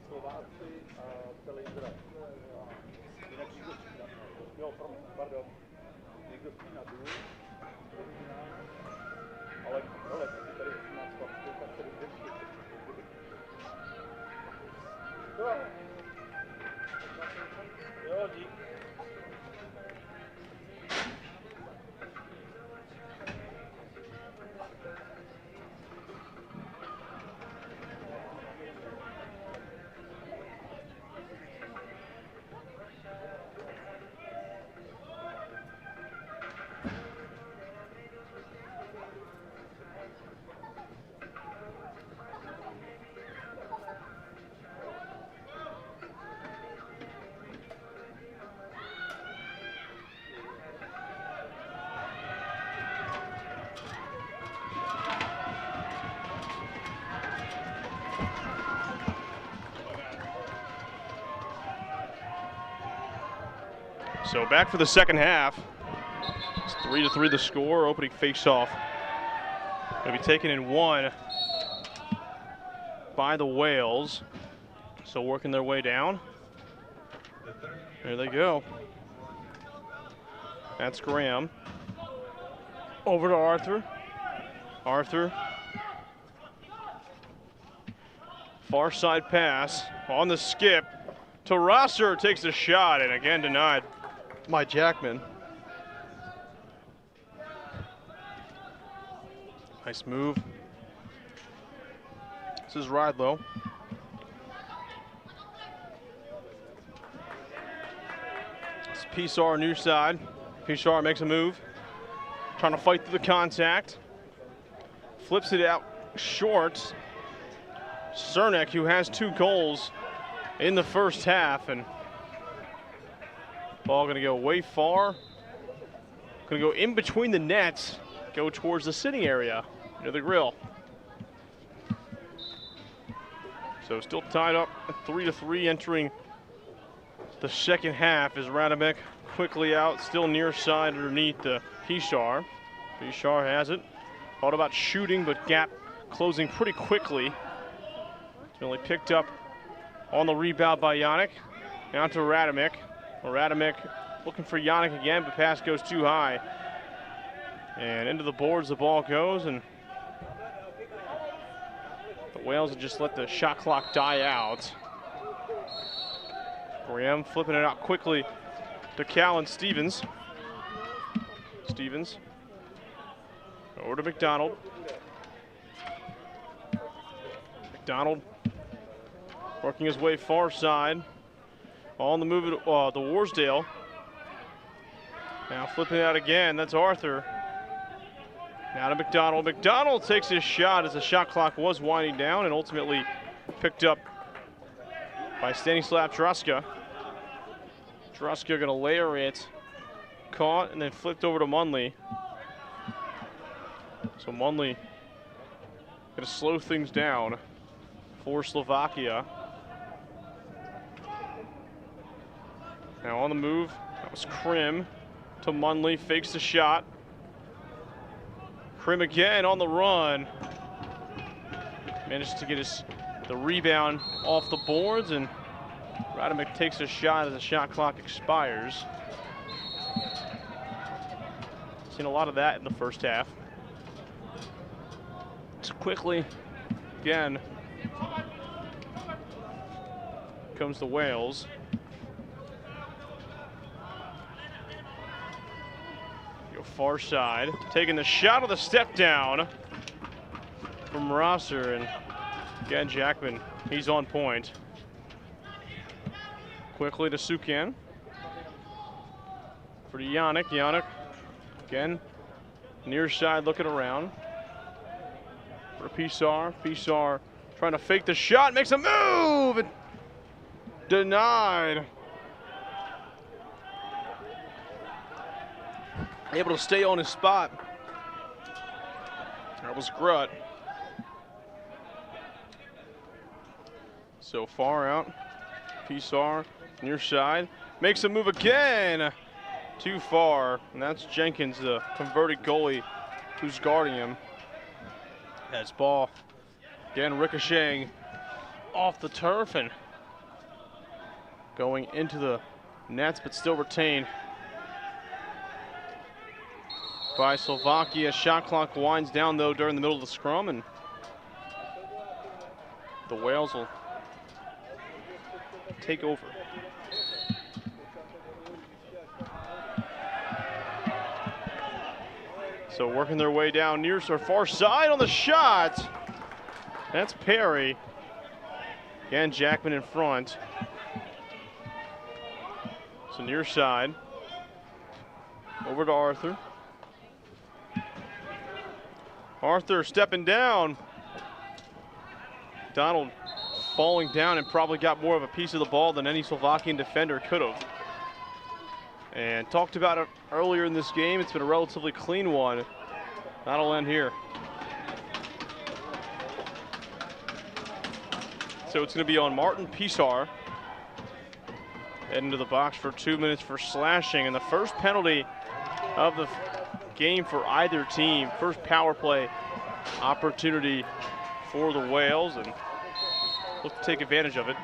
Slováci a celý Izrael. Jinak někdo spíná. Jo, pardon. Někdo spíná důl, ale ty tady 18 chlapců, tak tady vždycky. Jo, dík. So back for the second half. It's 3-3 the score. Opening face-off. Going to be taken in one by the Whales. So working their way down. There they go. That's Graham. Over to Arthur. Arthur. Far side pass on the skip to Rosser. Takes a shot and again denied by Jackman. Nice move. This is Ridlow. It's Pisar near side. Pisar makes a move. Trying to fight through the contact. flips it out short. Cernak, who has 2 goals in the first half, and ball gonna go way far. Gonna go in between the nets, go towards the sitting area near the grill. So still tied up at 3-3 entering the second half as Radomic quickly out, still near side underneath the Pishar. Pishar has it. Thought about shooting, but gap closing pretty quickly. It's only picked up on the rebound by Yannick. Down to Radomic. Radomic looking for Yannick again, but pass goes too high. And into the boards the ball goes, and the Whales have just let the shot clock die out. Graham flipping it out quickly to Callan Stevens. Stevens over to McDonald. McDonald working his way far side. On the move to Warsdale. Now flipping it out again, that's Arthur. Now to McDonald. McDonald takes his shot as the shot clock was winding down and ultimately picked up by Stanislav Truska. Truska gonna layer it. Caught and then flipped over to Munley. So Munley gonna slow things down for Slovakia. Now on the move, that was Krim to Munley, fakes the shot. Krim again on the run. Manages to get the rebound off the boards, and Radomic takes a shot as the shot clock expires. Seen a lot of that in the first half. So quickly, again, comes the Whales. Go far side, taking the shot of the step down from Rosser, and again Jackman, he's on point. Quickly to Sukan. For Yannick. Yannick, again, near side looking around. For Pishar. Pishar trying to fake the shot, makes a move! And denied. Able to stay on his spot. That was Grutt. So far out. Pishar near side. Makes a move again. Too far. And that's Jenkins, the converted goalie, who's guarding him. That's ball again ricocheting off the turf and going into the nets, but still retained by Slovakia. Shot clock winds down though during the middle of the scrum, and the Whales will take over. So working their way down near our far side on the shot. That's Perry. Again, Jackman in front. So near side. Over to Arthur. Arthur stepping down. Donald falling down and probably got more of a piece of the ball than any Slovakian defender could have. And talked about it earlier in this game. It's been a relatively clean one. That'll end here. So it's going to be on Martin Pishar. Heading into the box for 2 minutes for slashing. And the first penalty of the game for either team. First power play opportunity for the Whales, and look to take advantage of it.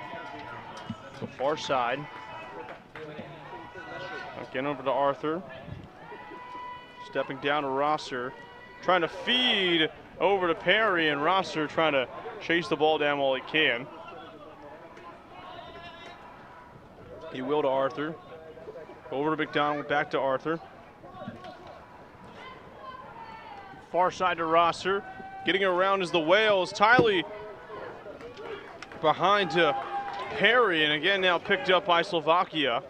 So far side. Again over to Arthur. Stepping down to Rosser. Trying to feed over to Perry, and Rosser trying to chase the ball down while he can. He will to Arthur. Over to McDonald, back to Arthur. Far side to Rosser. Getting around is the Whales. Tiley behind to Perry, and again now picked up by Slovakia.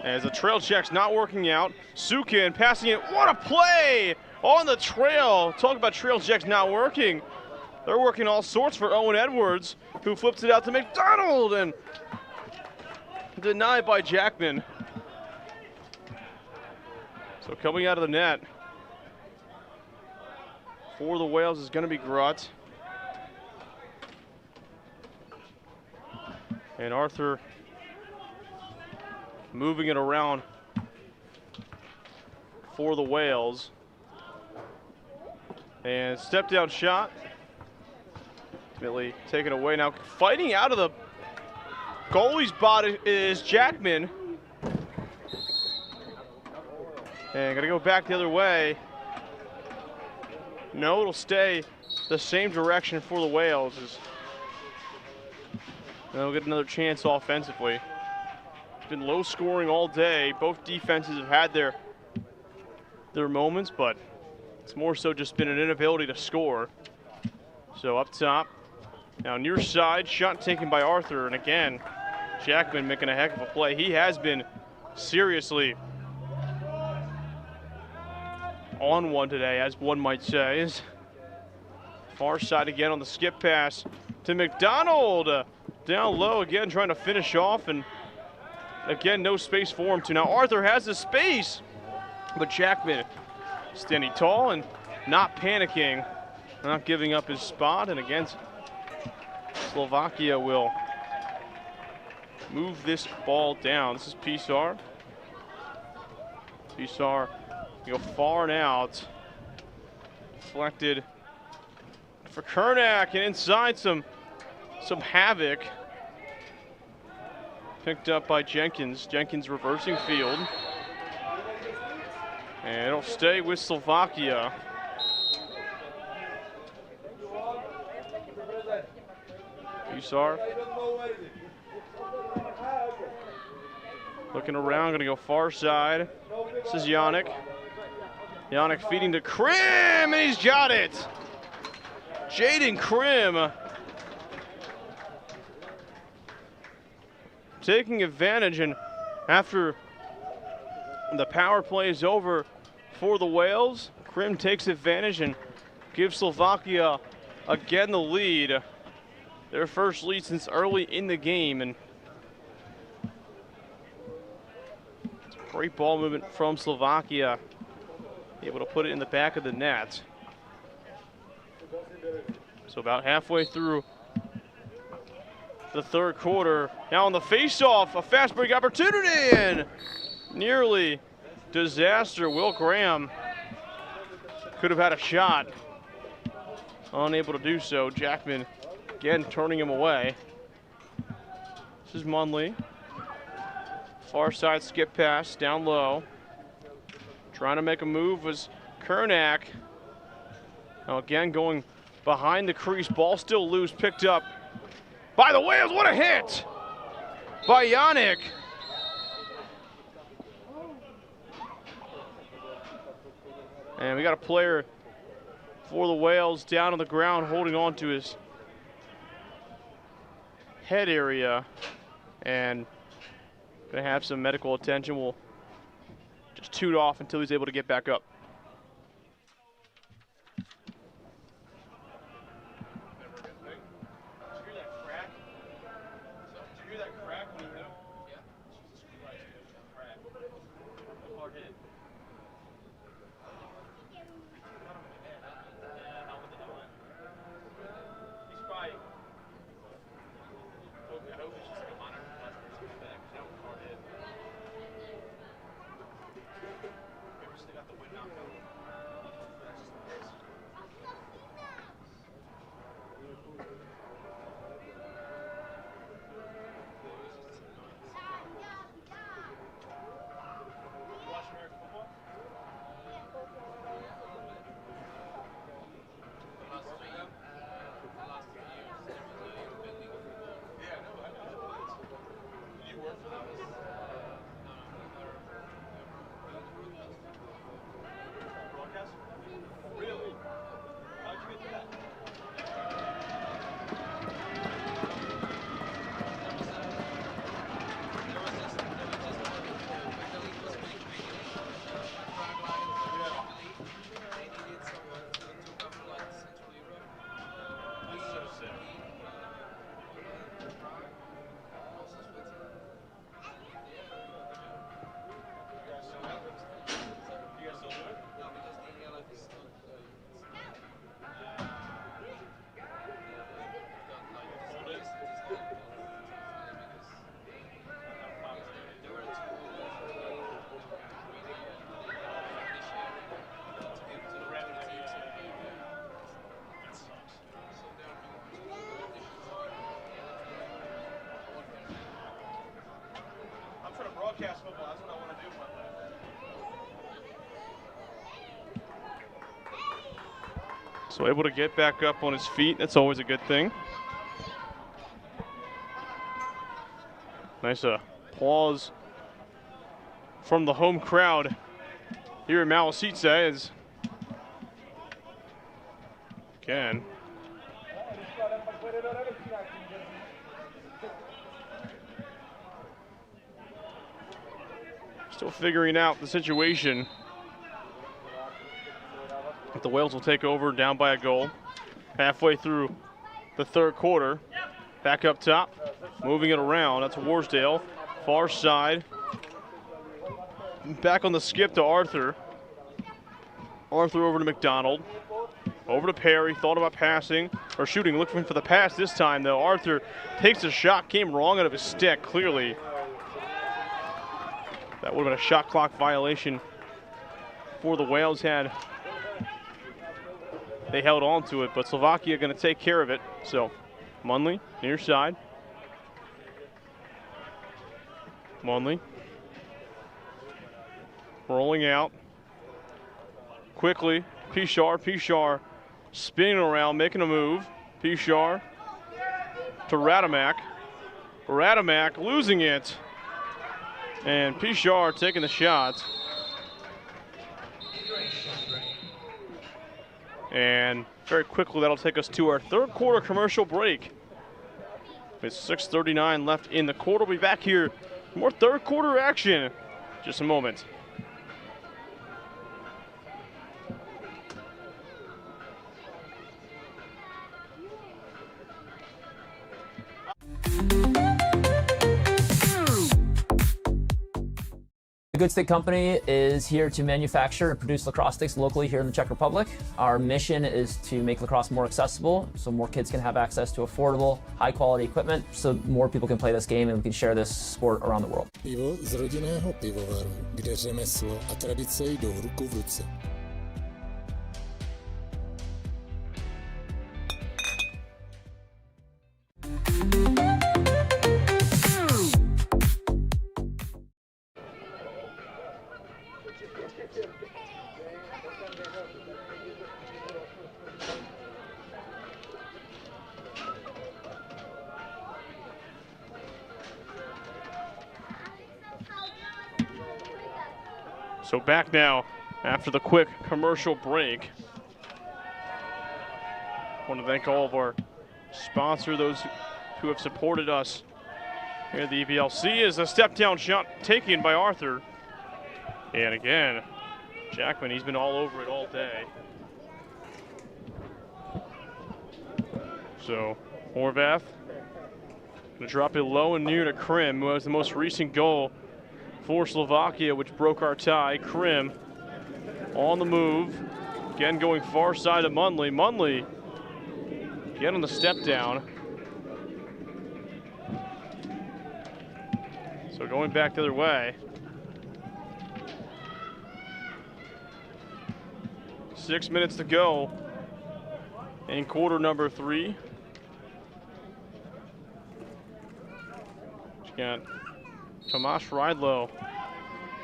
As the trail check's not working out. Sukin passing it. What a play on the trail. Talk about trail checks not working. They're working all sorts for Owen Edwards, who flips it out to McDonald and denied by Jackman. So coming out of the net for the Whales is going to be Grutt. And Arthur moving it around for the Whales. And step down shot. Ultimately taken away. Now fighting out of the goalie's spot is Jackman. And gonna go back the other way. No, it'll stay the same direction for the Whales. They'll get another chance offensively. It's been low scoring all day. Both defenses have had their moments, but it's more so just been an inability to score. So up top, now near side, shot taken by Arthur, and again, Jackman making a heck of a play. He has been seriously on one today, as one might say. Far side again on the skip pass to McDonald. Down low again, trying to finish off, and again, no space for him to. Now Arthur has the space, but Jackman standing tall and not panicking, not giving up his spot, and again, Slovakia will move this ball down. This is Pisar. Pisar go far and out. Deflected for Kernack, and inside some havoc. Picked up by Jenkins. Jenkins reversing field. And it'll stay with Slovakia. Pisar looking around, gonna go far side. This is Yannick. Yannick feeding to Krim, and he's got it. Jaden Krim taking advantage, and after the power play is over for the Whales, Krim takes advantage and gives Slovakia again the lead. Their first lead since early in the game, and great ball movement from Slovakia, able to put it in the back of the net. So about halfway through the third quarter. Now on the face-off, a fast break opportunity, and nearly disaster. Will Graham could have had a shot, unable to do so. Jackman again turning him away. This is Munley. Far side skip pass down low. Trying to make a move was Kernack. Now again going behind the crease. Ball still loose. Picked up by the Whales. What a hit by Yannick. And we got a player for the Whales down on the ground holding on to his head area and gonna have some medical attention. We'll just toot off until he's able to get back up. broadcast football. That's what I want to do. So able to get back up on his feet. That's always a good thing. Nice applause from the home crowd here in Malešice as again still figuring out the situation. But the Whales will take over down by a goal. Halfway through the third quarter. Back up top, moving it around. That's Warsdale, far side. Back on the skip to Arthur. Arthur over to McDonald. Over to Perry, thought about passing, or shooting, looking for the pass this time though. Arthur takes a shot, came wrong out of his stick, clearly. That would have been a shot clock violation for the Whales had they held on to it, but Slovakia going to take care of it. So Munley, near side. Munley rolling out. Quickly, Pichar spinning around, making a move. Pichar to Radamak. Radamak losing it. And Pichar taking the shot. And very quickly, that'll take us to our third quarter commercial break. With 6:39 left in the quarter. We'll be back here. More third quarter action. Just a moment. The Good Stick Company is here to manufacture and produce lacrosse sticks locally here in the Czech Republic. Our mission is to make lacrosse more accessible so more kids can have access to affordable, high-quality equipment so more people can play this game and we can share this sport around the world. Pivo z rodinného pivovaru, kde řemeslo a tradice jdou ruku v ruce. So back now after the quick commercial break. I want to thank all of our sponsors, those who have supported us here at the EBLC. Is a step down shot taken by Arthur. And again, Jackman, he's been all over it all day. So Horvath gonna drop it low and near to Krim, who has the most recent goal for Slovakia, which broke our tie. Krim on the move. Again, going far side of Munley. Munley again on the step down. So going back the other way. 6 minutes to go in quarter number 3. Got Tomasz Rydlow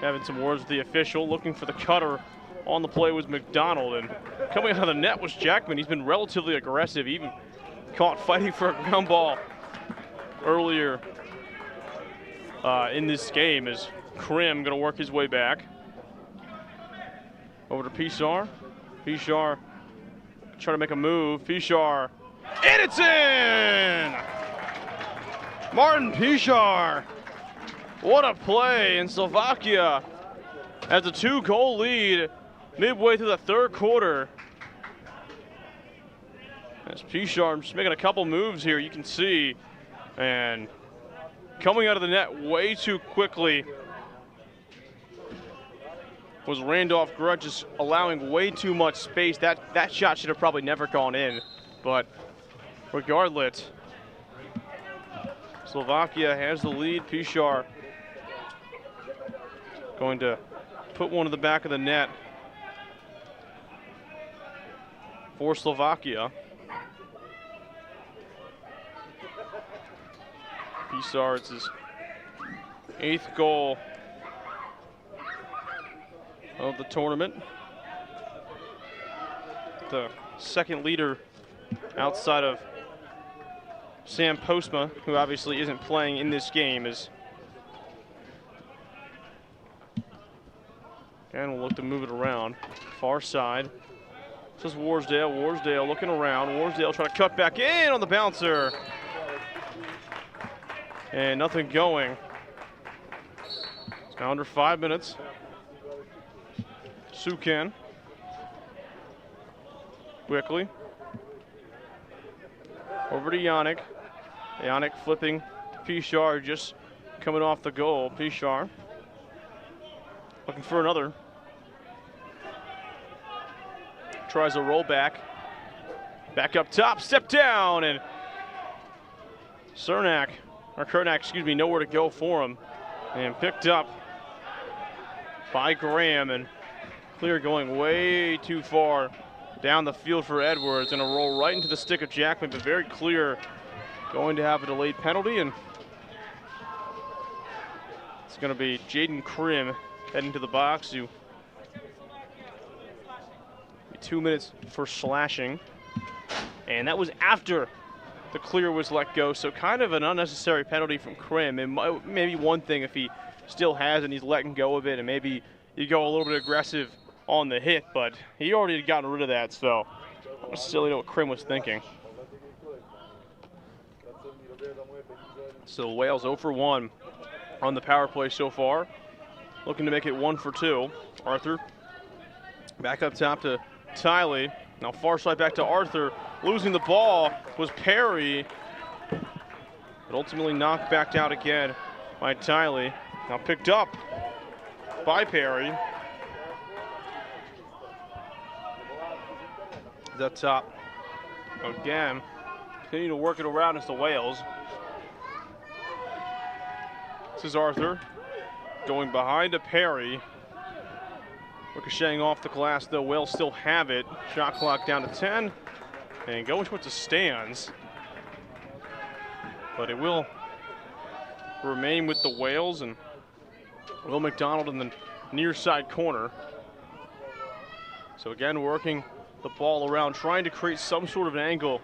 having some words with the official, looking for the cutter. On the play was McDonald, and coming out of the net was Jackman. He's been relatively aggressive, even caught fighting for a ground ball earlier in this game as Krim going to work his way back. Over to Pichar. Pichar trying to make a move. Pichar, and it's in! Martin Pichar. What a play, and Slovakia has a 2-goal lead midway through the third quarter. As Pichar just making a couple moves here, you can see, and coming out of the net way too quickly was Randolph Grudd, just allowing way too much space. That shot should have probably never gone in, but regardless, Slovakia has the lead. Pichar going to put one to the back of the net for Slovakia. Pichar, it's his 8th goal of the tournament. The second leader outside of Sam Postma, who obviously isn't playing in this game, is and we'll look to move it around. Far side. This is Warsdale. Warsdale looking around. Warsdale trying to cut back in on the bouncer. And nothing going. It's now under 5 minutes. Sukan. Quickly. Over to Yannick. Yannick flipping to Pichar, just coming off the goal. Pichar looking for another. Tries a roll back. Back up top, step down, and Kernack, excuse me, nowhere to go for him. And picked up by Graham, and clear going way too far down the field for Edwards, and a roll right into the stick of Jackman, but very clear, going to have a delayed penalty, and it's going to be Jaden Krim heading to the box. 2 minutes for slashing, and that was after the clear was let go, so kind of an unnecessary penalty from Krim. And maybe one thing if he still has and he's letting go of it, and maybe you go a little bit aggressive on the hit, but he already had gotten rid of that, so I don't necessarily know what Krim was thinking. So Wales 0 for 1 on the power play so far, looking to make it 1 for 2. Arthur back up top to Tiley. Now far side back to Arthur. Losing the ball was Perry, but ultimately knocked back out again by Tiley. Now picked up by Perry. Up top again. Continue to work it around as the Wales. This is Arthur going behind to Perry. Ricocheting off the glass, though. Wales still have it. Shot clock down to 10. And going towards the stands. But it will remain with the Wales, and Will McDonald in the near side corner. So again, working the ball around, trying to create some sort of an angle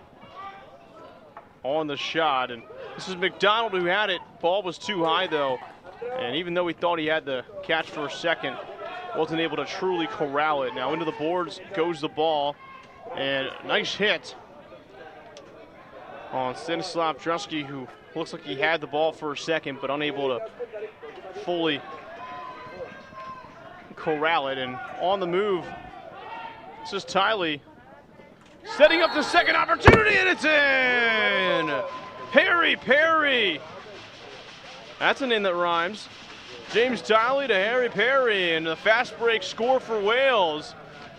on the shot. And this is McDonald who had it. Ball was too high, though. And even though he thought he had the catch for a second, wasn't able to truly corral it. Now into the boards goes the ball, and nice hit on Stanislav Drusky, who looks like he had the ball for a second, but unable to fully corral it. And on the move, this is Tiley setting up the second opportunity, and it's in! Perry! That's a name that rhymes. James Tiley to Harry Perry, and the fast break score for Wales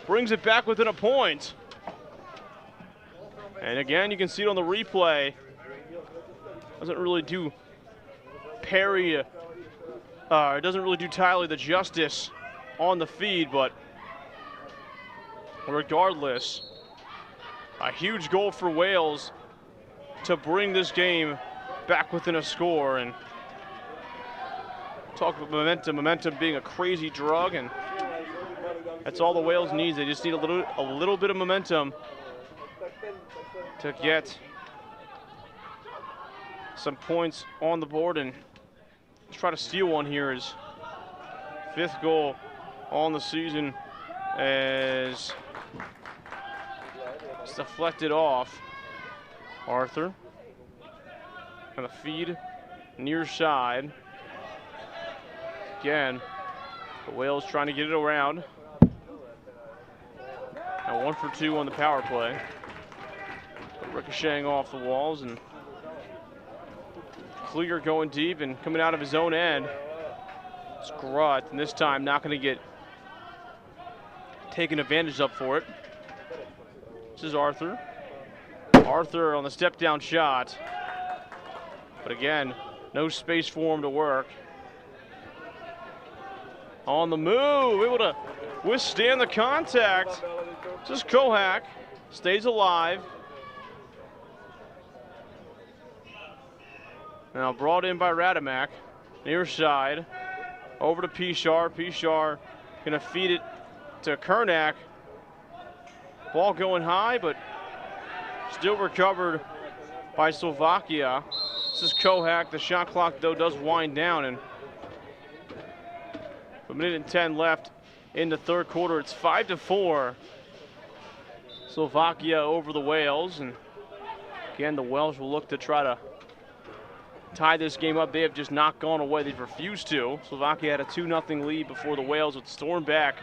brings it back within a point. And again, you can see it on the replay. Doesn't really do Perry, it doesn't really do Tiley the justice on the feed, but regardless, a huge goal for Wales to bring this game back within a score. And talk about momentum being a crazy drug, and that's all the Wales needs. They just need a little bit of momentum to get some points on the board and try to steal one here. His 5th goal on the season, as it's deflected off. Arthur and the feed near side. Again, the Wales trying to get it around. Now 1 for 2 on the power play. Ricocheting off the walls, and Clear going deep and coming out of his own end. It's Grutt, and this time not going to get taken advantage of for it. This is Arthur. Arthur on the step down shot. But again, no space for him to work. On the move, able to withstand the contact. This is Kohak, stays alive. Now brought in by Radamak, near side, over to Pichar. Pichar Gonna feed it to Kernak. Ball going high, but still recovered by Slovakia. This is Kohak. The shot clock, though, does wind down, and with a minute and 10 left in the third quarter, it's 5-4. Slovakia over the Wales, and again, the Welsh will look to try to tie this game up. They have just not gone away. They've refused to. Slovakia had a 2-0 lead before the Wales would storm back.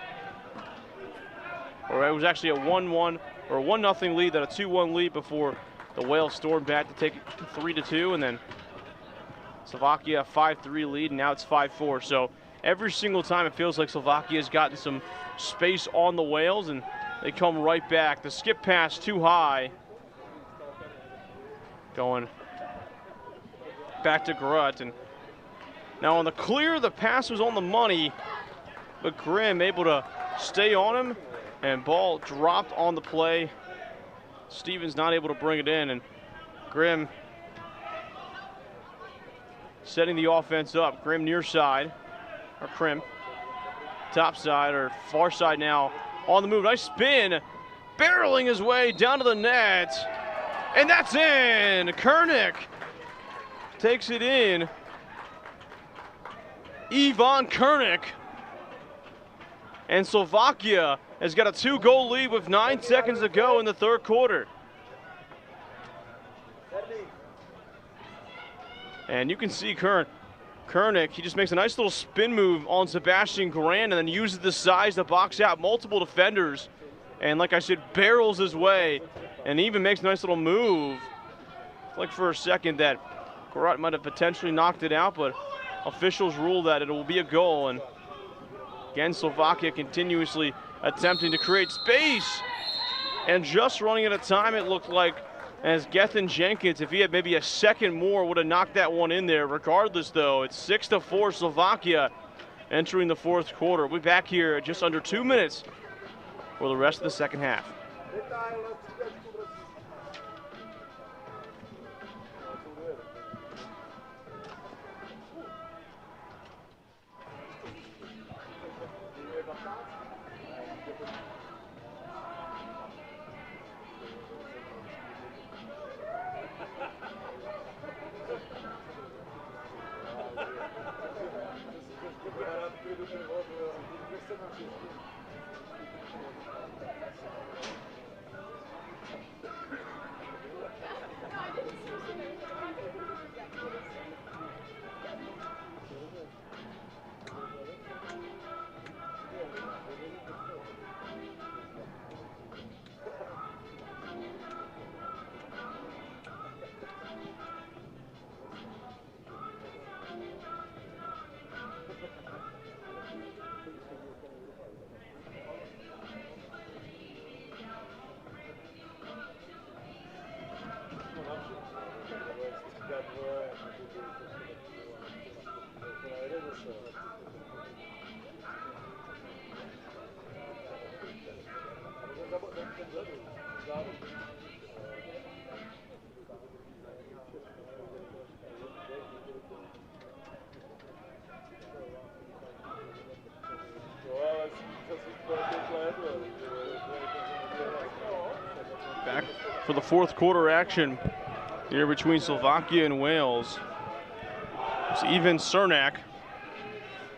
Or it was actually a 1-1 or a 1-0 lead, then a 2-1 lead before the Wales stormed back to take it 3-2, and then Slovakia a 5-3 lead, and now it's 5-4. So every single time it feels like Slovakia has gotten some space on the Wales, and they come right back. The skip pass too high. Going back to Grutt, and now on the clear, the pass was on the money, but Grimm able to stay on him, and ball dropped on the play. Stevens not able to bring it in, and Grimm setting the offense up. Grimm near side, or Krim, top side, or far side now, on the move. Nice spin, barreling his way down to the net, and that's in. Kernak takes it in. Ivan Kernak. And Slovakia has got a 2-goal lead with 9 seconds to go in the third quarter. And you can see Kernak, he just makes a nice little spin move on Sebastian Grand and then uses the size to box out multiple defenders. And like I said, barrels his way and even makes a nice little move. Like for a second that Grutt might have potentially knocked it out, but officials rule that it will be a goal. And again, Slovakia continuously attempting to create space. And just running out of time, it looked like, as Gethin Jenkins, if he had maybe a second more, would have knocked that one in there. Regardless, though, it's 6-4 Slovakia entering the fourth quarter. We'll be back here just under 2 minutes for the rest of the second half. Back for the fourth quarter action here between Slovakia and Wales. It's Ivan Cernak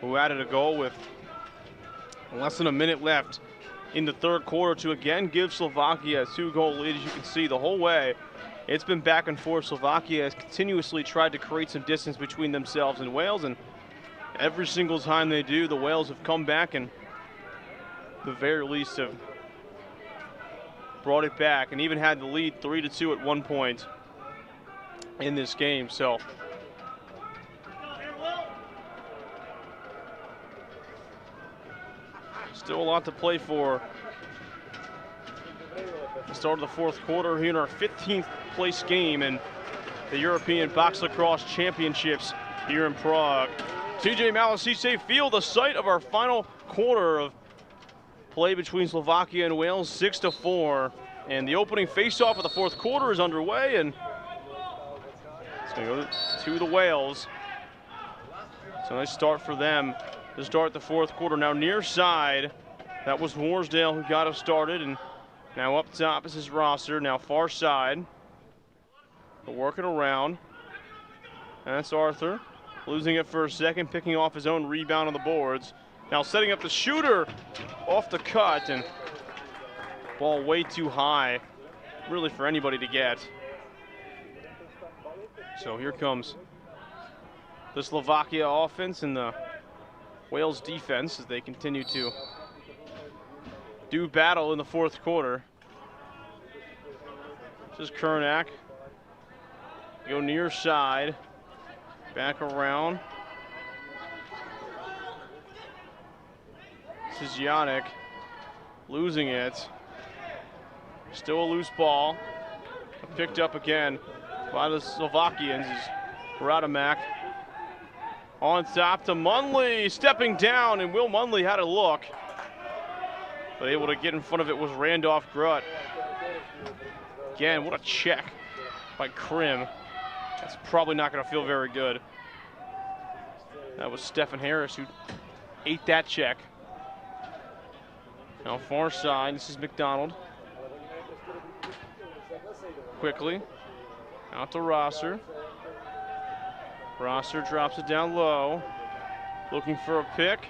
who added a goal with less than a minute left in the third quarter to again give Slovakia a 2-goal lead. As you can see, the whole way it's been back and forth. Slovakia has continuously tried to create some distance between themselves and Wales, and every single time they do, the Wales have come back and at the very least have brought it back and even had the lead 3-2 at one point in this game. So still a lot to play for. The start of the fourth quarter here in our 15th place game in the European Box Lacrosse Championships here in Prague. TJ Malešice Field, the site of our final quarter of play between Slovakia and Wales, 6-4. And the opening face-off of the fourth quarter is underway, and it's going to go to the Wales. So nice start for them to start the fourth quarter. Now near side, that was Warsdale who got us started, and now up top is his roster. Now far side, they're working around. That's Arthur, losing it for a second, picking off his own rebound on the boards. Now setting up the shooter off the cut, and ball way too high, really for anybody to get. So here comes the Slovakia offense and the Wales defense as they continue to do battle in the fourth quarter. This is Kernak. Go near side, back around. This is Yannick, losing it. Still a loose ball. Picked up again by the Slovakians is Radamek. On top to Munley, stepping down, and Will Munley had a look. But able to get in front of it was Randolph Grutt. Again, what a check by Krim. That's probably not going to feel very good. That was Stephen Harris who ate that check. Now far side, this is McDonald. Quickly, out to Rosser. Rosser drops it down low, looking for a pick.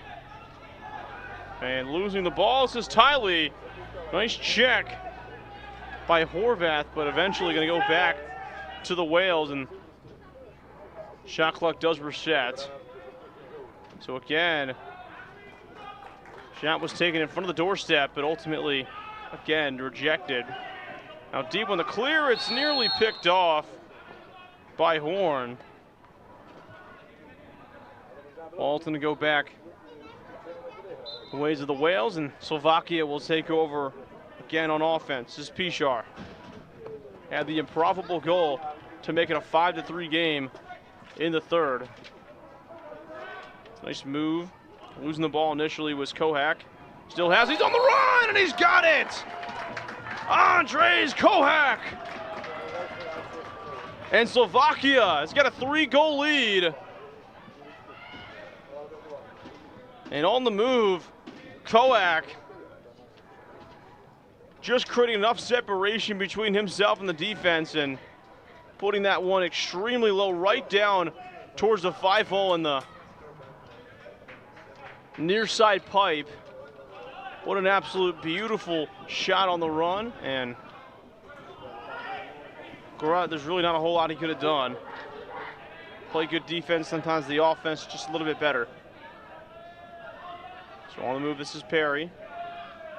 And losing the ball, this is Tiley. Nice check by Horvath, but eventually going to go back to the Wales, and shot clock does reset. So again, shot was taken in front of the doorstep, but ultimately, again, rejected. Now deep on the clear, it's nearly picked off by Horn. Walton to go back the ways of the Wales, and Slovakia will take over again on offense. This is Pichar. Had the improbable goal to make it a 5-3 game in the third. Nice move. Losing the ball initially was Kohak. Still has, he's on the run, and he's got it! Andres Kohak! And Slovakia has got a 3-goal lead. And on the move, Kohak just creating enough separation between himself and the defense and putting that one extremely low right down towards the 5-hole in the near side pipe. What an absolute beautiful shot on the run, and Garrett, there's really not a whole lot he could have done. Play good defense, sometimes the offense just a little bit better. So on the move, this is Perry.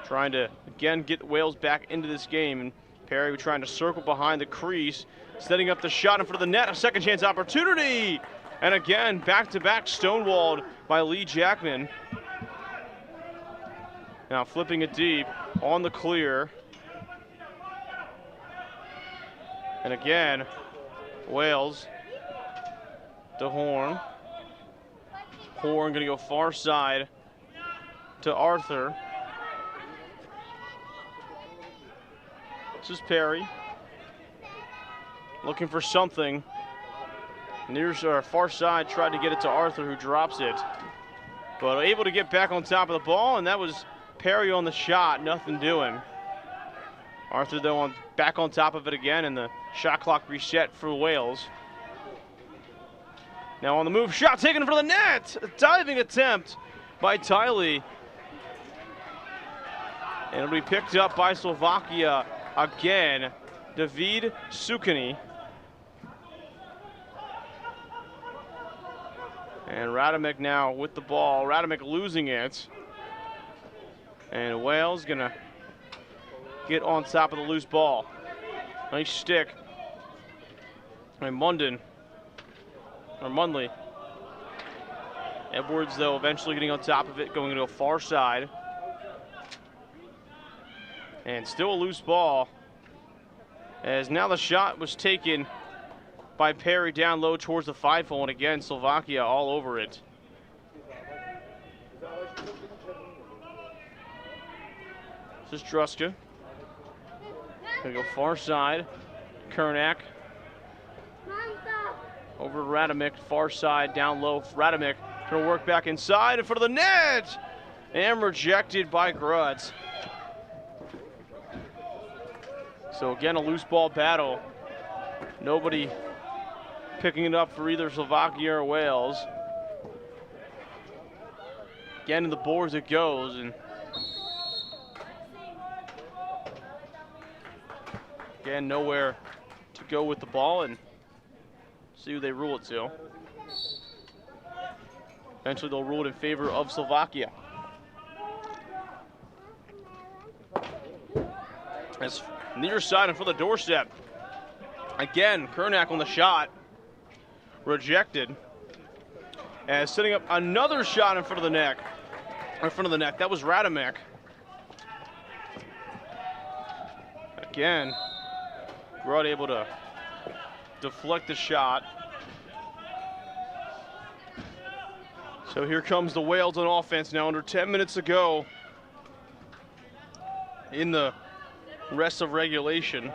Trying to, again, get Wales back into this game. And Perry trying to circle behind the crease, setting up the shot in front of the net, a second chance opportunity. And again, back-to-back stonewalled by Lee Jackman. Now flipping it deep on the clear. And again, Wales to Horn. Horn gonna go far side to Arthur. This is Perry. Looking for something. Near far side, tried to get it to Arthur, who drops it. But able to get back on top of the ball, and that was Perry on the shot, nothing doing. Arthur, though, back on top of it again, and the shot clock reset for Wales. Now on the move, shot taken for the net! A diving attempt by Tiley. And it'll be picked up by Slovakia again. David Sukani. And Radamek now with the ball. Radamek losing it. And Wales gonna get on top of the loose ball. Nice stick. And Munley. Edwards, though, eventually getting on top of it, going to a far side. And still a loose ball, as now the shot was taken by Perry down low towards the 5-hole, and again, Slovakia all over it. This is Druska. Gonna go far side. Kernak. Over to Radamek, far side, down low. Radamek Gonna work back inside in front of the net. And rejected by Grutz. So again, a loose ball battle. Nobody picking it up for either Slovakia or Wales. Again, in the boards it goes. And again, nowhere to go with the ball, and see who they rule it to. Eventually they'll rule it in favor of Slovakia. As near side in front of the doorstep. Again, Kernak on the shot. Rejected. And setting up another shot in front of the net. In front of the net. That was Radomek. Again, Grutt able to deflect the shot. So here comes the Wales on offense now, under 10 minutes to go in the rest of regulation.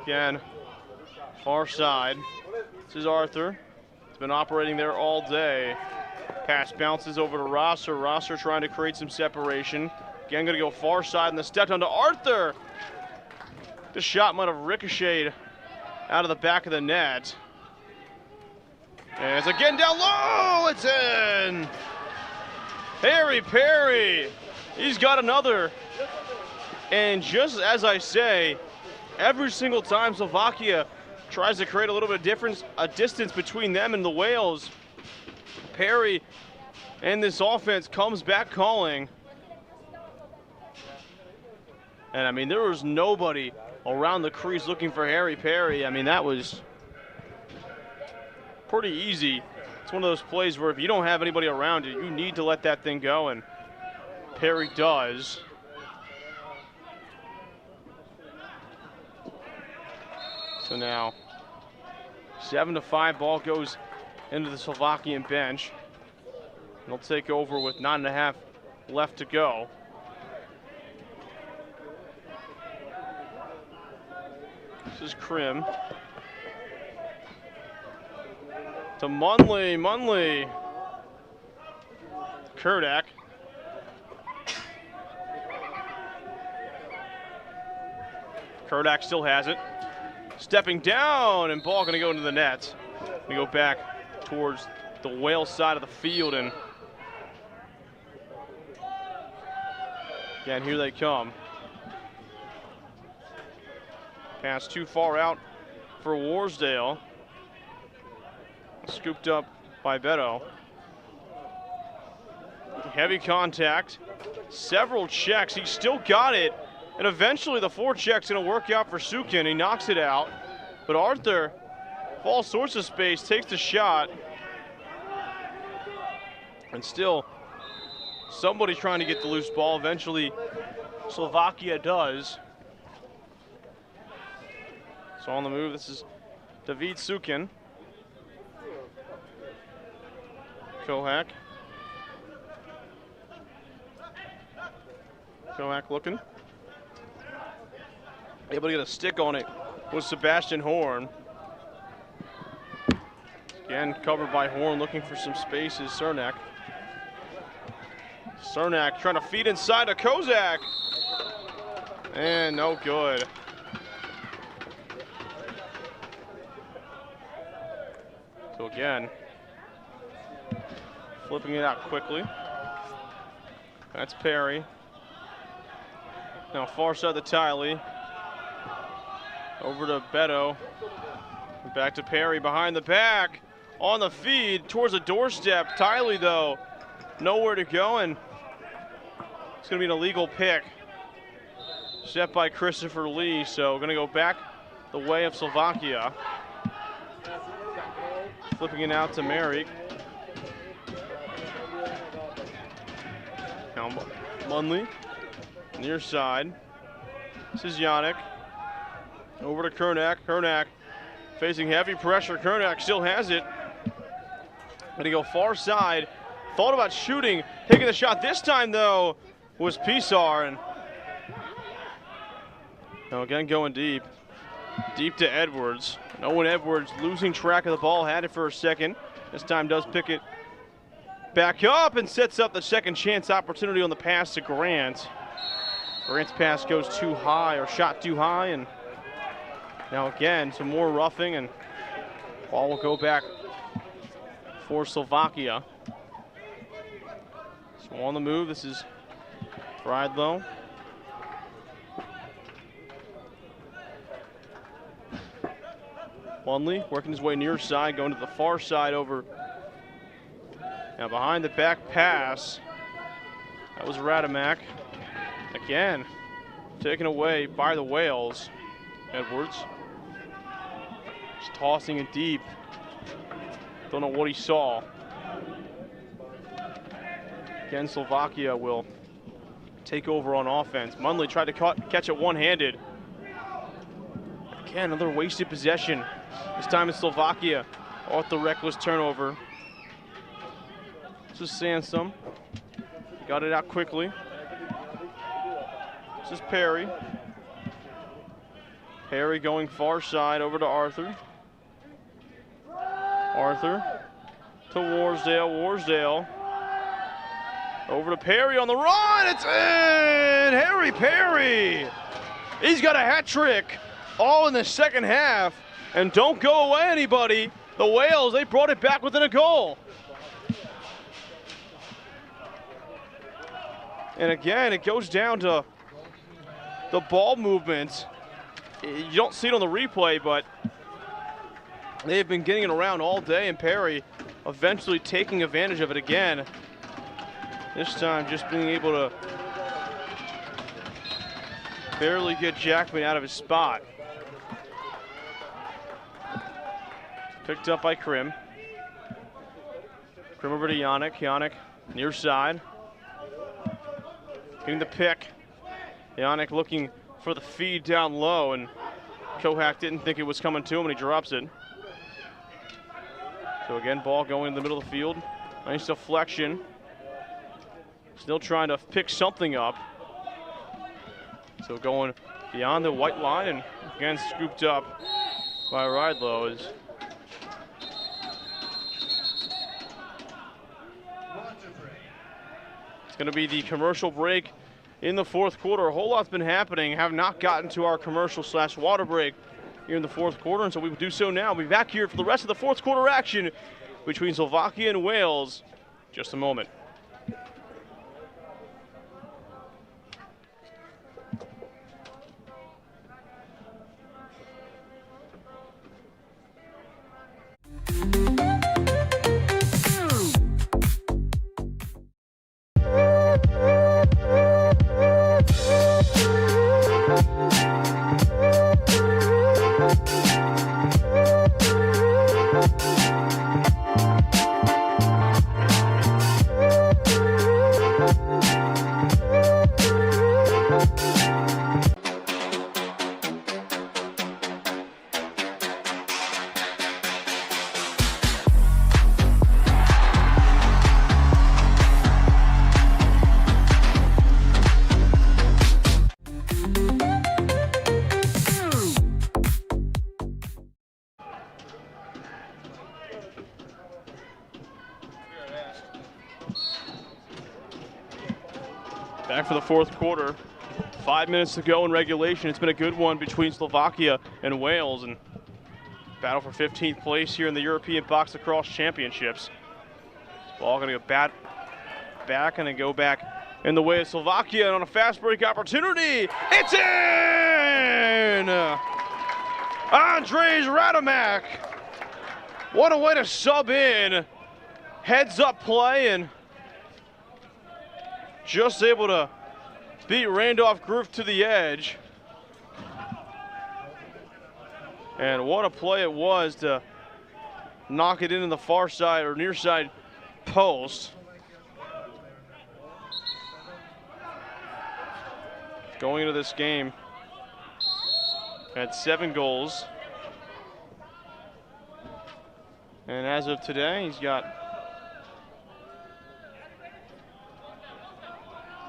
Again, far side. This is Arthur. He's been operating there all day. Pass bounces over to Rosser. Rosser trying to create some separation. Again, going to go far side, and the step down to Arthur. This shot might have ricocheted out of the back of the net. And it's again down low. It's in. Harry Perry. He's got another. And just as I say, every single time Slovakia tries to create a little bit of difference, a distance between them and the Wales, Perry and this offense comes back calling. And I mean, there was nobody around the crease looking for Harry Perry. I mean, that was pretty easy. It's one of those plays where if you don't have anybody around you, you need to let that thing go, and Perry does. So now, 7-5, ball goes into the Slovakian bench. They'll take over with 9.5 left to go. This is Krim. To Munley. Munley. Kurdak. Kurdak still has it. Stepping down, and ball going to go into the net. We go back towards the Wales side of the field, and again, here they come. Pass too far out for Warsdale. Scooped up by Beto. Heavy contact. Several checks. He still got it. And eventually the forecheck's going to work out for Sukin. He knocks it out. But Arthur, all sorts of space, takes the shot. And still, somebody trying to get the loose ball. Eventually, Slovakia does. So on the move, this is David Sukin. Kohak. Kohak looking. Able to get a stick on it with Sebastian Horn. Again, covered by Horn, looking for some spaces. Cernak. Cernak trying to feed inside to Kozak. And no good. So again, flipping it out quickly. That's Perry. Now far side to Tiley. Over to Beto. Back to Perry behind the back. On the feed towards the doorstep. Tiley, though, nowhere to go, and it's going to be an illegal pick. Set by Christopher Lee, so going to go back the way of Slovakia. Flipping it out to Merrick. Now Munley, near side. This is Yannick. Over to Kernak. Kernak facing heavy pressure. Kernak still has it. Going to go far side. Thought about shooting, taking the shot. This time, though, was Pisar. And now again going deep. Deep to Edwards. Owen Edwards losing track of the ball. Had it for a second. This time does pick it back up and sets up the second chance opportunity on the pass to Grant. Grant's pass goes too high, or shot too high, and now again, some more roughing, and ball will go back for Slovakia. So on the move, this is Bridlow. Lunley working his way near side, going to the far side over. Now behind the back pass, that was Radamak. Again, taken away by the Wales. Edwards. Just tossing it deep. Don't know what he saw. Again, Slovakia will take over on offense. Munley tried to catch it one-handed. Again, another wasted possession. This time it's Slovakia off the reckless turnover. This is Sansom. Got it out quickly. This is Perry. Perry going far side over to Arthur. Arthur to Warsdale. Warsdale over to Perry on the run. It's in! Harry Perry! He's got a hat trick all in the second half. And don't go away, anybody. The Wales, they brought it back within a goal. And again, it goes down to the ball movement. You don't see it on the replay, but they've been getting it around all day, and Perry eventually taking advantage of it again. This time just being able to barely get Jackman out of his spot. Picked up by Krim. Krim over to Yannick. Yannick near side. Getting the pick. Yannick looking for the feed down low, and Kohak didn't think it was coming to him, and he drops it. So again, ball going in the middle of the field. Nice deflection. Still trying to pick something up. So going beyond the white line, and again scooped up by Rydlow. It's going to be the commercial break in the fourth quarter. A whole lot's been happening. Have not gotten to our commercial/water break here in the fourth quarter, and so we will do so now. We'll be back here for the rest of the fourth quarter action between Slovakia and Wales. Just a moment. Back for the fourth quarter. 5 minutes to go in regulation. It's been a good one between Slovakia and Wales, and battle for 15th place here in the European Box Lacrosse Championships. Ball going to go back and then go back in the way of Slovakia, and on a fast break opportunity, it's in! Andrzej Radamak. What a way to sub in. Heads up play, and just able to beat Randolph Groove to the edge. And what a play it was to knock it into the far side or near side post. Going into this game at 7 goals. And as of today, he's got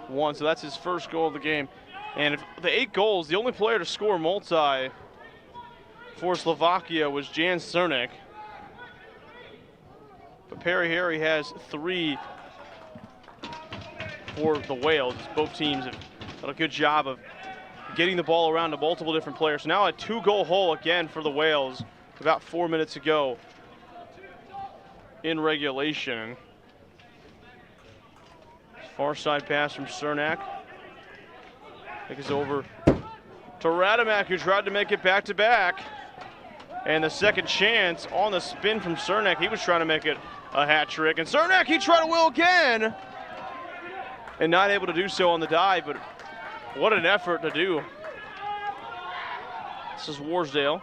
1, so that's his first goal of the game. And if the 8 goals, the only player to score multi for Slovakia was Jan Cernik. But Perry Harry has 3 for the Whales. Both teams have done a good job of getting the ball around to multiple different players. So now a 2-goal hole again for the Whales. About 4 minutes to go in regulation. Far side pass from Cernak. Take us over to Radamak, who tried to make it back-to-back. And the second chance on the spin from Cernak. He was trying to make it a hat trick. And Cernak, he tried to will again. And not able to do so on the dive, but what an effort to do. This is Warsdale.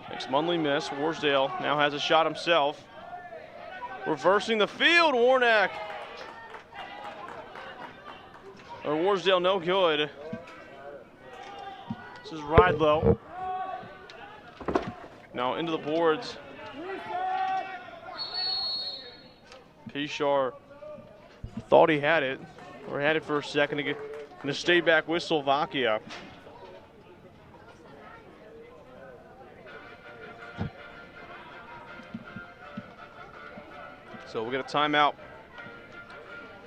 Makes Munley miss. Warsdale now has a shot himself. Reversing the field, Warnack. Or Warsdale, no good. This is Ridlow. Now into the boards. Pishar thought he had it, or had it for a second, to stay back with Slovakia. So we'll get a timeout,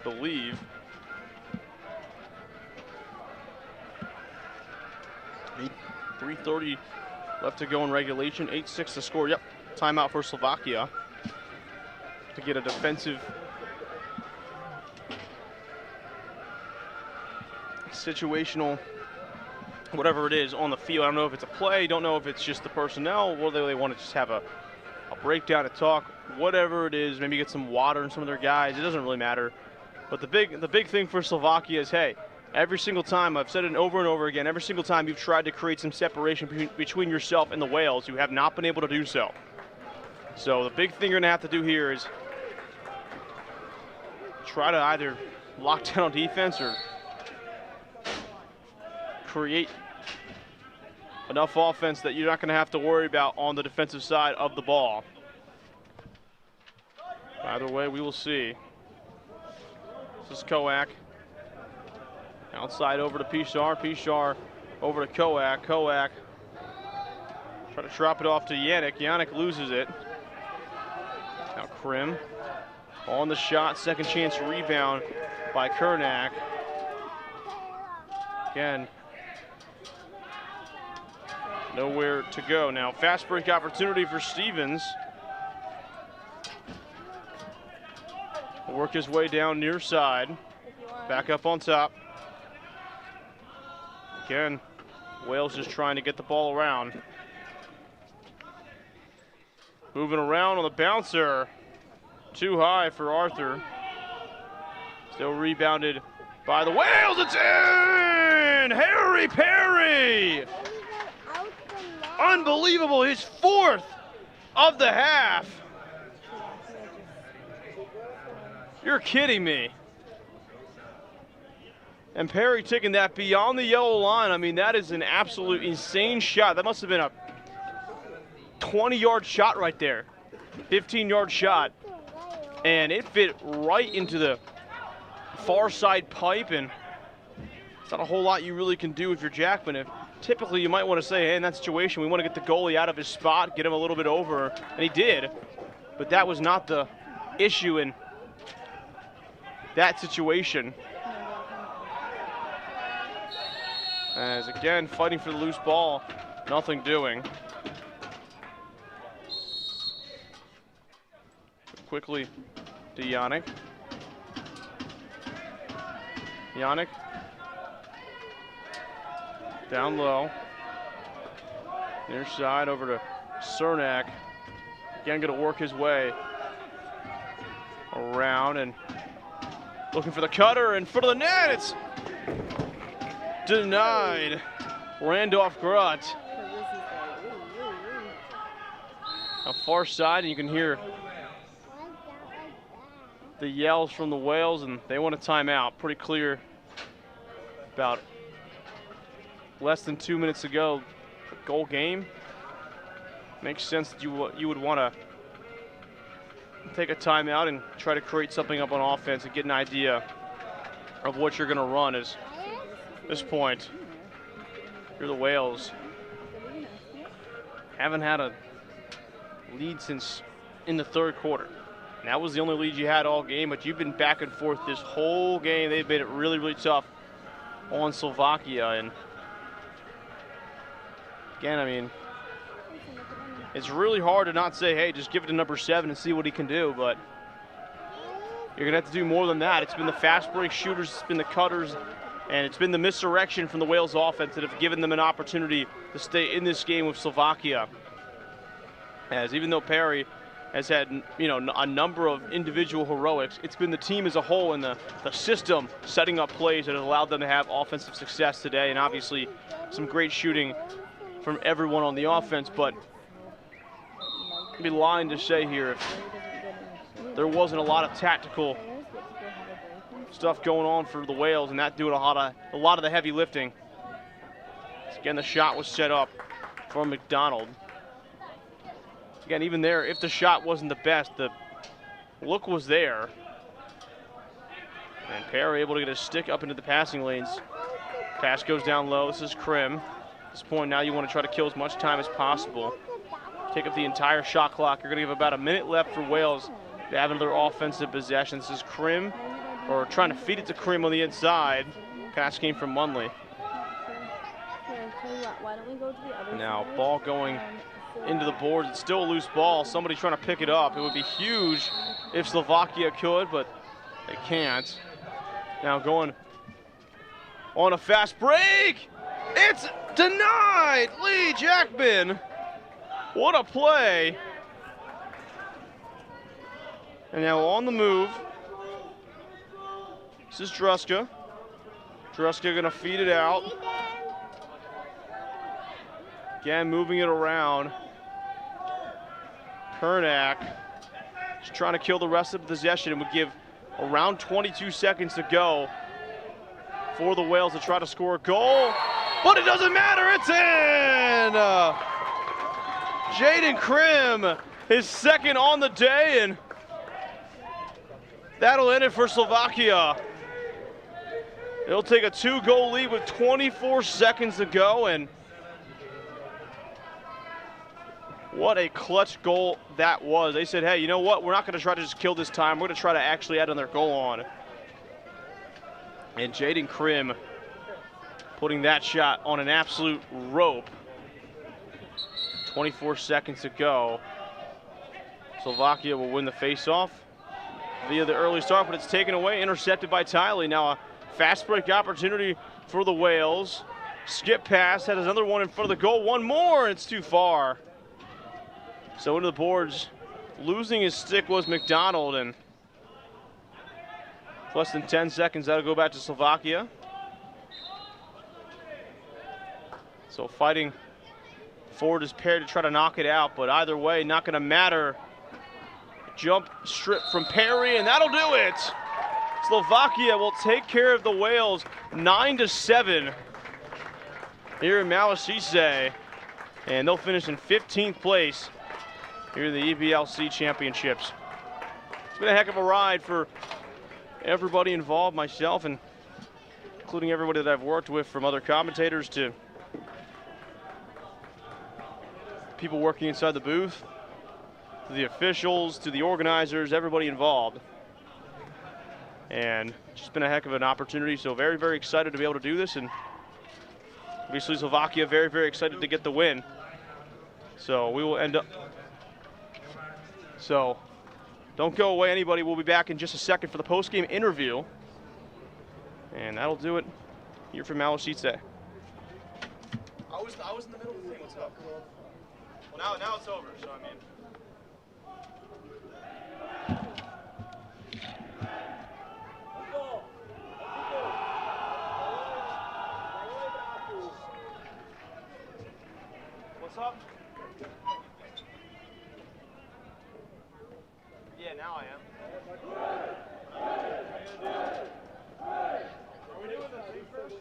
I believe. 3:30 left to go in regulation, 8-6 to score. Yep, timeout for Slovakia to get a defensive situational, whatever it is, on the field. I don't know if it's a play, don't know if it's just the personnel, whether they want to just have a breakdown, a talk, whatever it is, maybe get some water in some of their guys. It doesn't really matter. But the big thing for Slovakia is, hey, every single time, I've said it over and over again, every single time you've tried to create some separation between yourself and the Whales, you have not been able to do so. So the big thing you're going to have to do here is try to either lock down on defense or create enough offense that you're not going to have to worry about on the defensive side of the ball. Either way, we will see. This is Koak. Outside over to Pishar. Pishar over to Koak. Koak try to drop it off to Yannick. Yannick loses it. Now Krim on the shot. Second chance rebound by Cernak. Again, nowhere to go. Now fast break opportunity for Stevens. Work his way down near side. Back up on top. Again, Wales just trying to get the ball around. Moving around on the bouncer. Too high for Arthur. Still rebounded by the Wales. It's in! Harry Perry! Unbelievable, his 4th of the half. You're kidding me. And Perry taking that beyond the yellow line. I mean, that is an absolute insane shot. That must have been a 20-yard shot right there. 15-yard shot. And it fit right into the far side pipe. And it's not a whole lot you really can do if you're Jackman. If typically you might want to say, hey, in that situation, we want to get the goalie out of his spot, get him a little bit over. And he did. But that was not the issue in that situation. As again, fighting for the loose ball, nothing doing. Quickly to Yannick. Yannick down low. Near side over to Cernak. Again, going to work his way around and looking for the cutter in front of the net. It's denied. Randolph Grutt. Now far side, and you can hear the yells from the Whales, and they want a timeout. Pretty clear. About less than 2 minutes ago, goal game. Makes sense that you would want to take a timeout and try to create something up on offense and get an idea of what you're going to run. At this point, you're the Whales. Haven't had a lead since in the third quarter. And that was the only lead you had all game, but you've been back and forth this whole game. They've made it really, really tough on Slovakia. And again, I mean, it's really hard to not say, hey, just give it to number 7 and see what he can do, but you're gonna have to do more than that. It's been the fast break shooters, it's been the cutters, and it's been the misdirection from the Wales offense that have given them an opportunity to stay in this game with Slovakia. As even though Perry has had, you know, a number of individual heroics, it's been the team as a whole and the system setting up plays that have allowed them to have offensive success today, and obviously some great shooting from everyone on the offense. But I'd be lying to say here if there wasn't a lot of tactical stuff going on for the Wales, and that doing a lot of the heavy lifting. So again, the shot was set up for McDonald. Again, even there, if the shot wasn't the best, the look was there. And Perry able to get his stick up into the passing lanes. Pass goes down low. This is Krim. At this point now you want to try to kill as much time as possible. Take up the entire shot clock. You're going to give about a minute left for Wales to have another offensive possession. This is Krim, or trying to feed it to Krim on the inside. Pass came from Munley. Now ball going into the boards. It's still a loose ball. Somebody trying to pick it up. It would be huge if Slovakia could, but they can't. Now going on a fast break. It's denied. Lee Jackman. What a play. And now on the move. This is Druska. Druska gonna feed it out. Again, moving it around. Kernak just trying to kill the rest of the possession, and would give around 22 seconds to go for the Wales to try to score a goal. But it doesn't matter, it's in! Jaden Krim, his second on the day, and that'll end it for Slovakia. It'll take a 2-goal lead with 24 seconds to go, and what a clutch goal that was. They said, hey, you know what? We're not going to try to just kill this time. We're going to try to actually add another goal on. And Jaden Krim putting that shot on an absolute rope. 24 seconds to go. Slovakia will win the face-off via the early start, but it's taken away, intercepted by Tiley. Now a fast break opportunity for the Wales. Skip pass, had another one in front of the goal. One more, it's too far. So into the boards, losing his stick was McDonald, and less than 10 seconds, that'll go back to Slovakia. So fighting forward is paired to try to knock it out, but either way, not gonna matter. Jump strip from Perry, and that'll do it. Slovakia will take care of the Wales 9-7 here in Malešice, and they'll finish in 15th place here in the EBLC Championships. It's been a heck of a ride for everybody involved, myself, and including everybody that I've worked with, from other commentators to people working inside the booth, to the officials, to the organizers, everybody involved. And it's just been a heck of an opportunity, so very, very excited to be able to do this, and obviously Slovakia very, very excited to get the win. So we will end up, so don't go away, anybody. We'll be back in just a second for the post-game interview, and that'll do it here from Malešice. I was in the middle of the thing. What's up? Well, now it's over, so I mean. What's up? Yeah, now I am. Are we doing the thing first?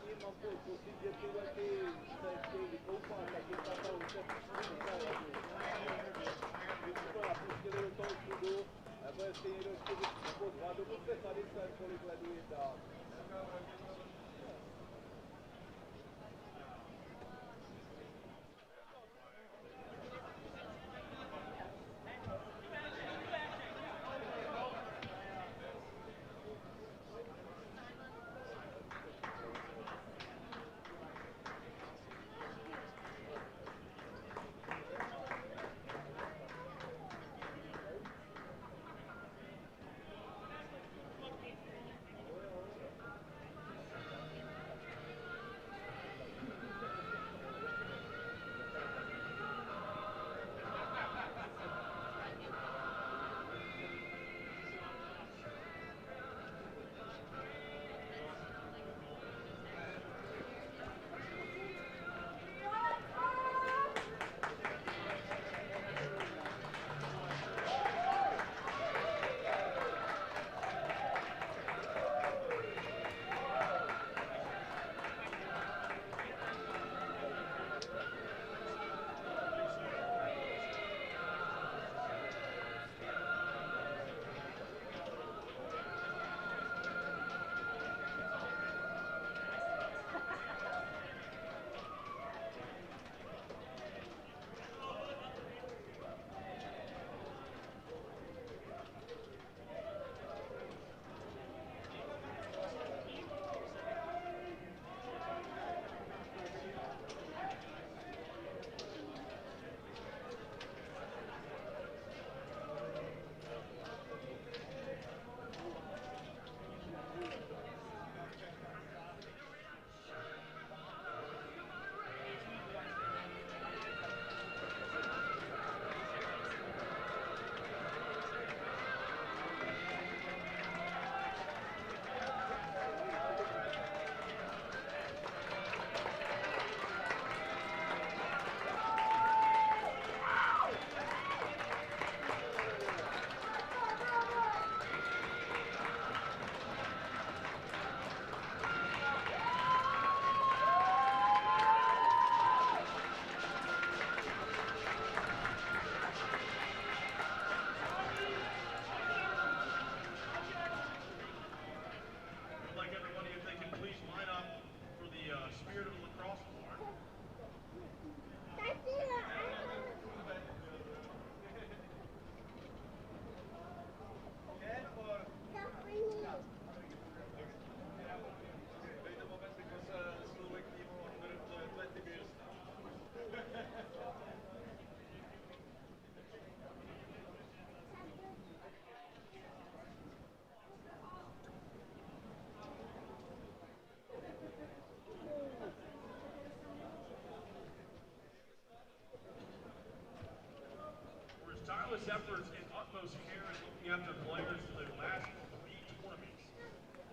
tireless efforts and utmost care in looking after players for their last 3 tournaments.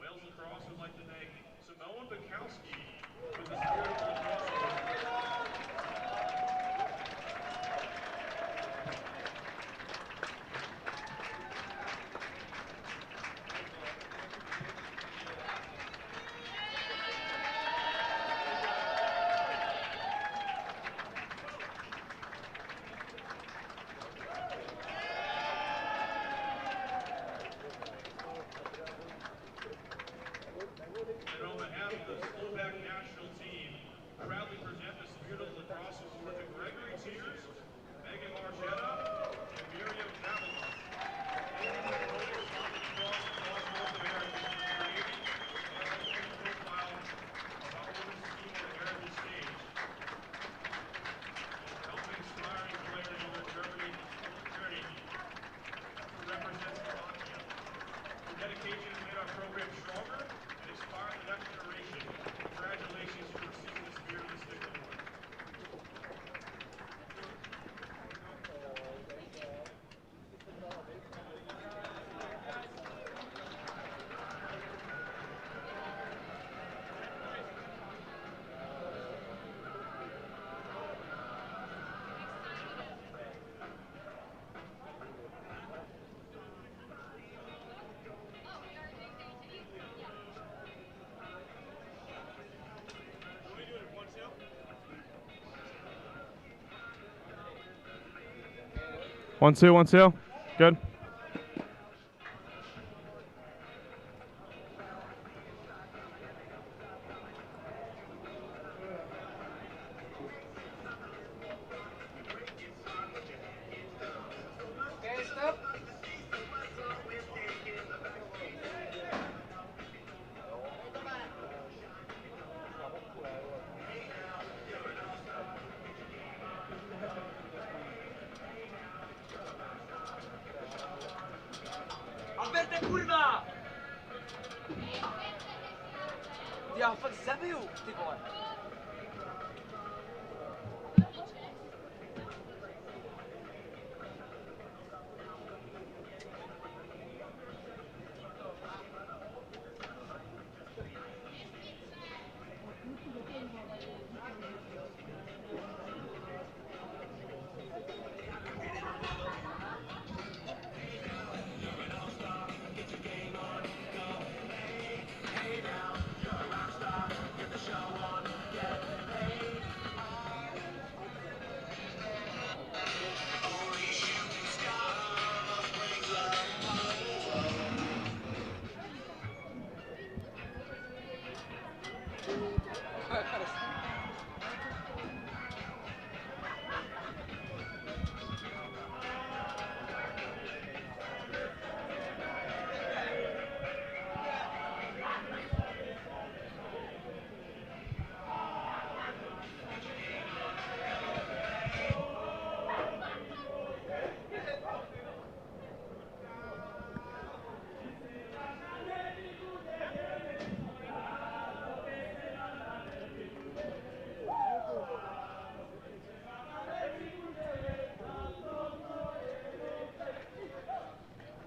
Wales Lacrosse would like to thank Simone Bukowski for the Spirit of Lacrosse Award. And on behalf of the Slovak national team, proudly present the Spirit of Lacrosse Award to Gregory Tears, Megan Margetta, and Miriam Valentine. Thank you for voting Lacrosse across North America for creating a healthy profile of our women's team on the heritage stage. And for helping inspiring players on their journey to represent Slovakia. Your dedication has made our program stronger and inspired the next generation. Congratulations for receiving the Spirit of the Stick Award. One, two, 1, 2. Good. Okay, stop. Alberte, kurva! Já ho fakt zabiju, ty vole.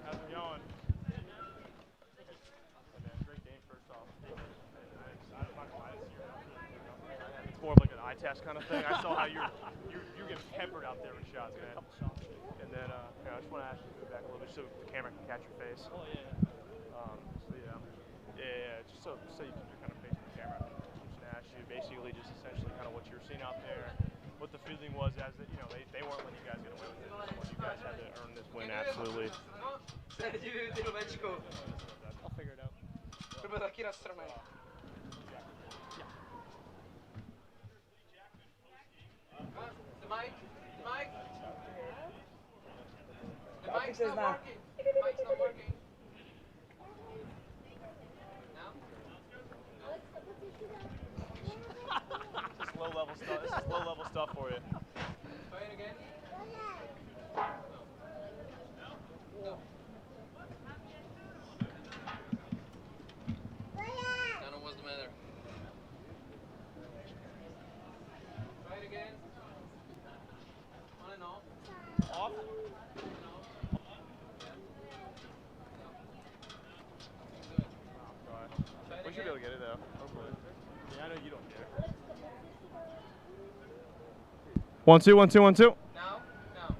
How's it going? Great game, first off. I'm not gonna lie, this year, it's more of like an eye test kind of thing. I saw how you're getting peppered out there with shots, man. And then, yeah, I just want to ask you to move back a little bit so the camera can catch your face. Oh, yeah. Just so you're kind of facing the camera. I'm just gonna ask you basically just essentially kind of what you're seeing out there, what the feeling was as that, you know, they weren't letting you guys get away with it. You guys had to earn this win absolutely. I'll figure it out. To byl taky nasrnej. The mic? The mic? The mic's not working. The mic's not working. Now? This is low level stuff. This is low level stuff for you. Try it again. No. I don't know what's the matter. Try it again. On and off. Off? On and off. I know you don't care. 1 2 1 2 1 2. Now? No.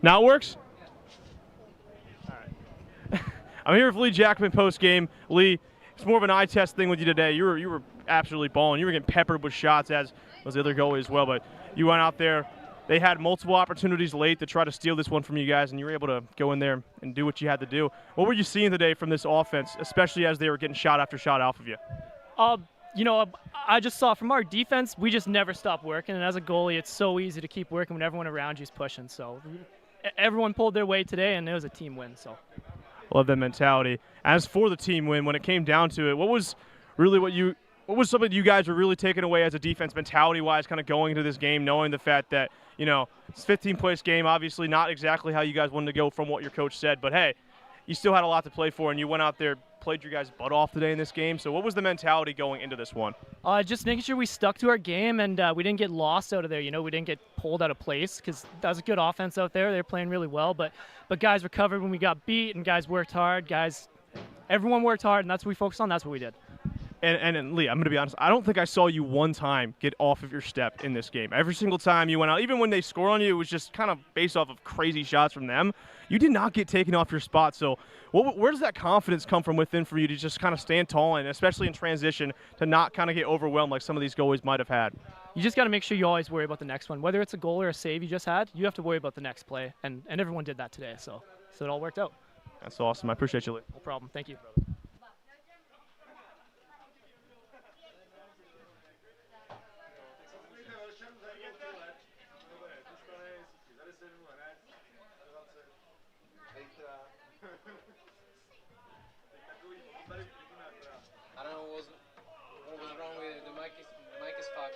Now it works? All right. I'm here with Lee Jackman post game. Lee, it's more of an eye test thing with you today. You were absolutely balling. You were getting peppered with shots, as was the other goalie as well. But you went out there. They had multiple opportunities late to try to steal this one from you guys, and you were able to go in there and do what you had to do. What were you seeing today from this offense, especially as they were getting shot after shot off of you? You know, I just saw from our defense, we just never stop working. And as a goalie, it's so easy to keep working when everyone around you is pushing. So everyone pulled their weight today, and it was a team win. So Love that mentality. As for the team win, when it came down to it, what was something you guys were really taking away as a defense mentality-wise, kind of going into this game, knowing the fact that, you know, it's a 15-place game, obviously not exactly how you guys wanted to go from what your coach said, but hey, you still had a lot to play for, and you went out there, played your guys' butt off today in this game. So what was the mentality going into this one? just making sure we stuck to our game and we didn't get lost out of there. You know, we didn't get pulled out of place because that was a good offense out there. They were playing really well, but guys recovered when we got beat, and guys worked hard. Everyone worked hard, and that's what we focused on. That's what we did. And Lee, I'm going to be honest, I don't think I saw you one time get off of your step in this game. Every single time you went out, even when they scored on you, it was just kind of based off of crazy shots from them. You did not get taken off your spot. So where does that confidence come from within for you to just kind of stand tall and especially in transition to not kind of get overwhelmed like some of these goalies might have had? You just got to make sure you always worry about the next one. Whether it's a goal or a save you just had, you have to worry about the next play, and everyone did that today. So it all worked out. That's awesome. I appreciate you, Lee. No problem. Thank you. I don't know what was wrong with it. The mic is fucked.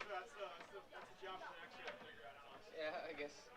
That's the job for next year to figure out. Yeah, I guess.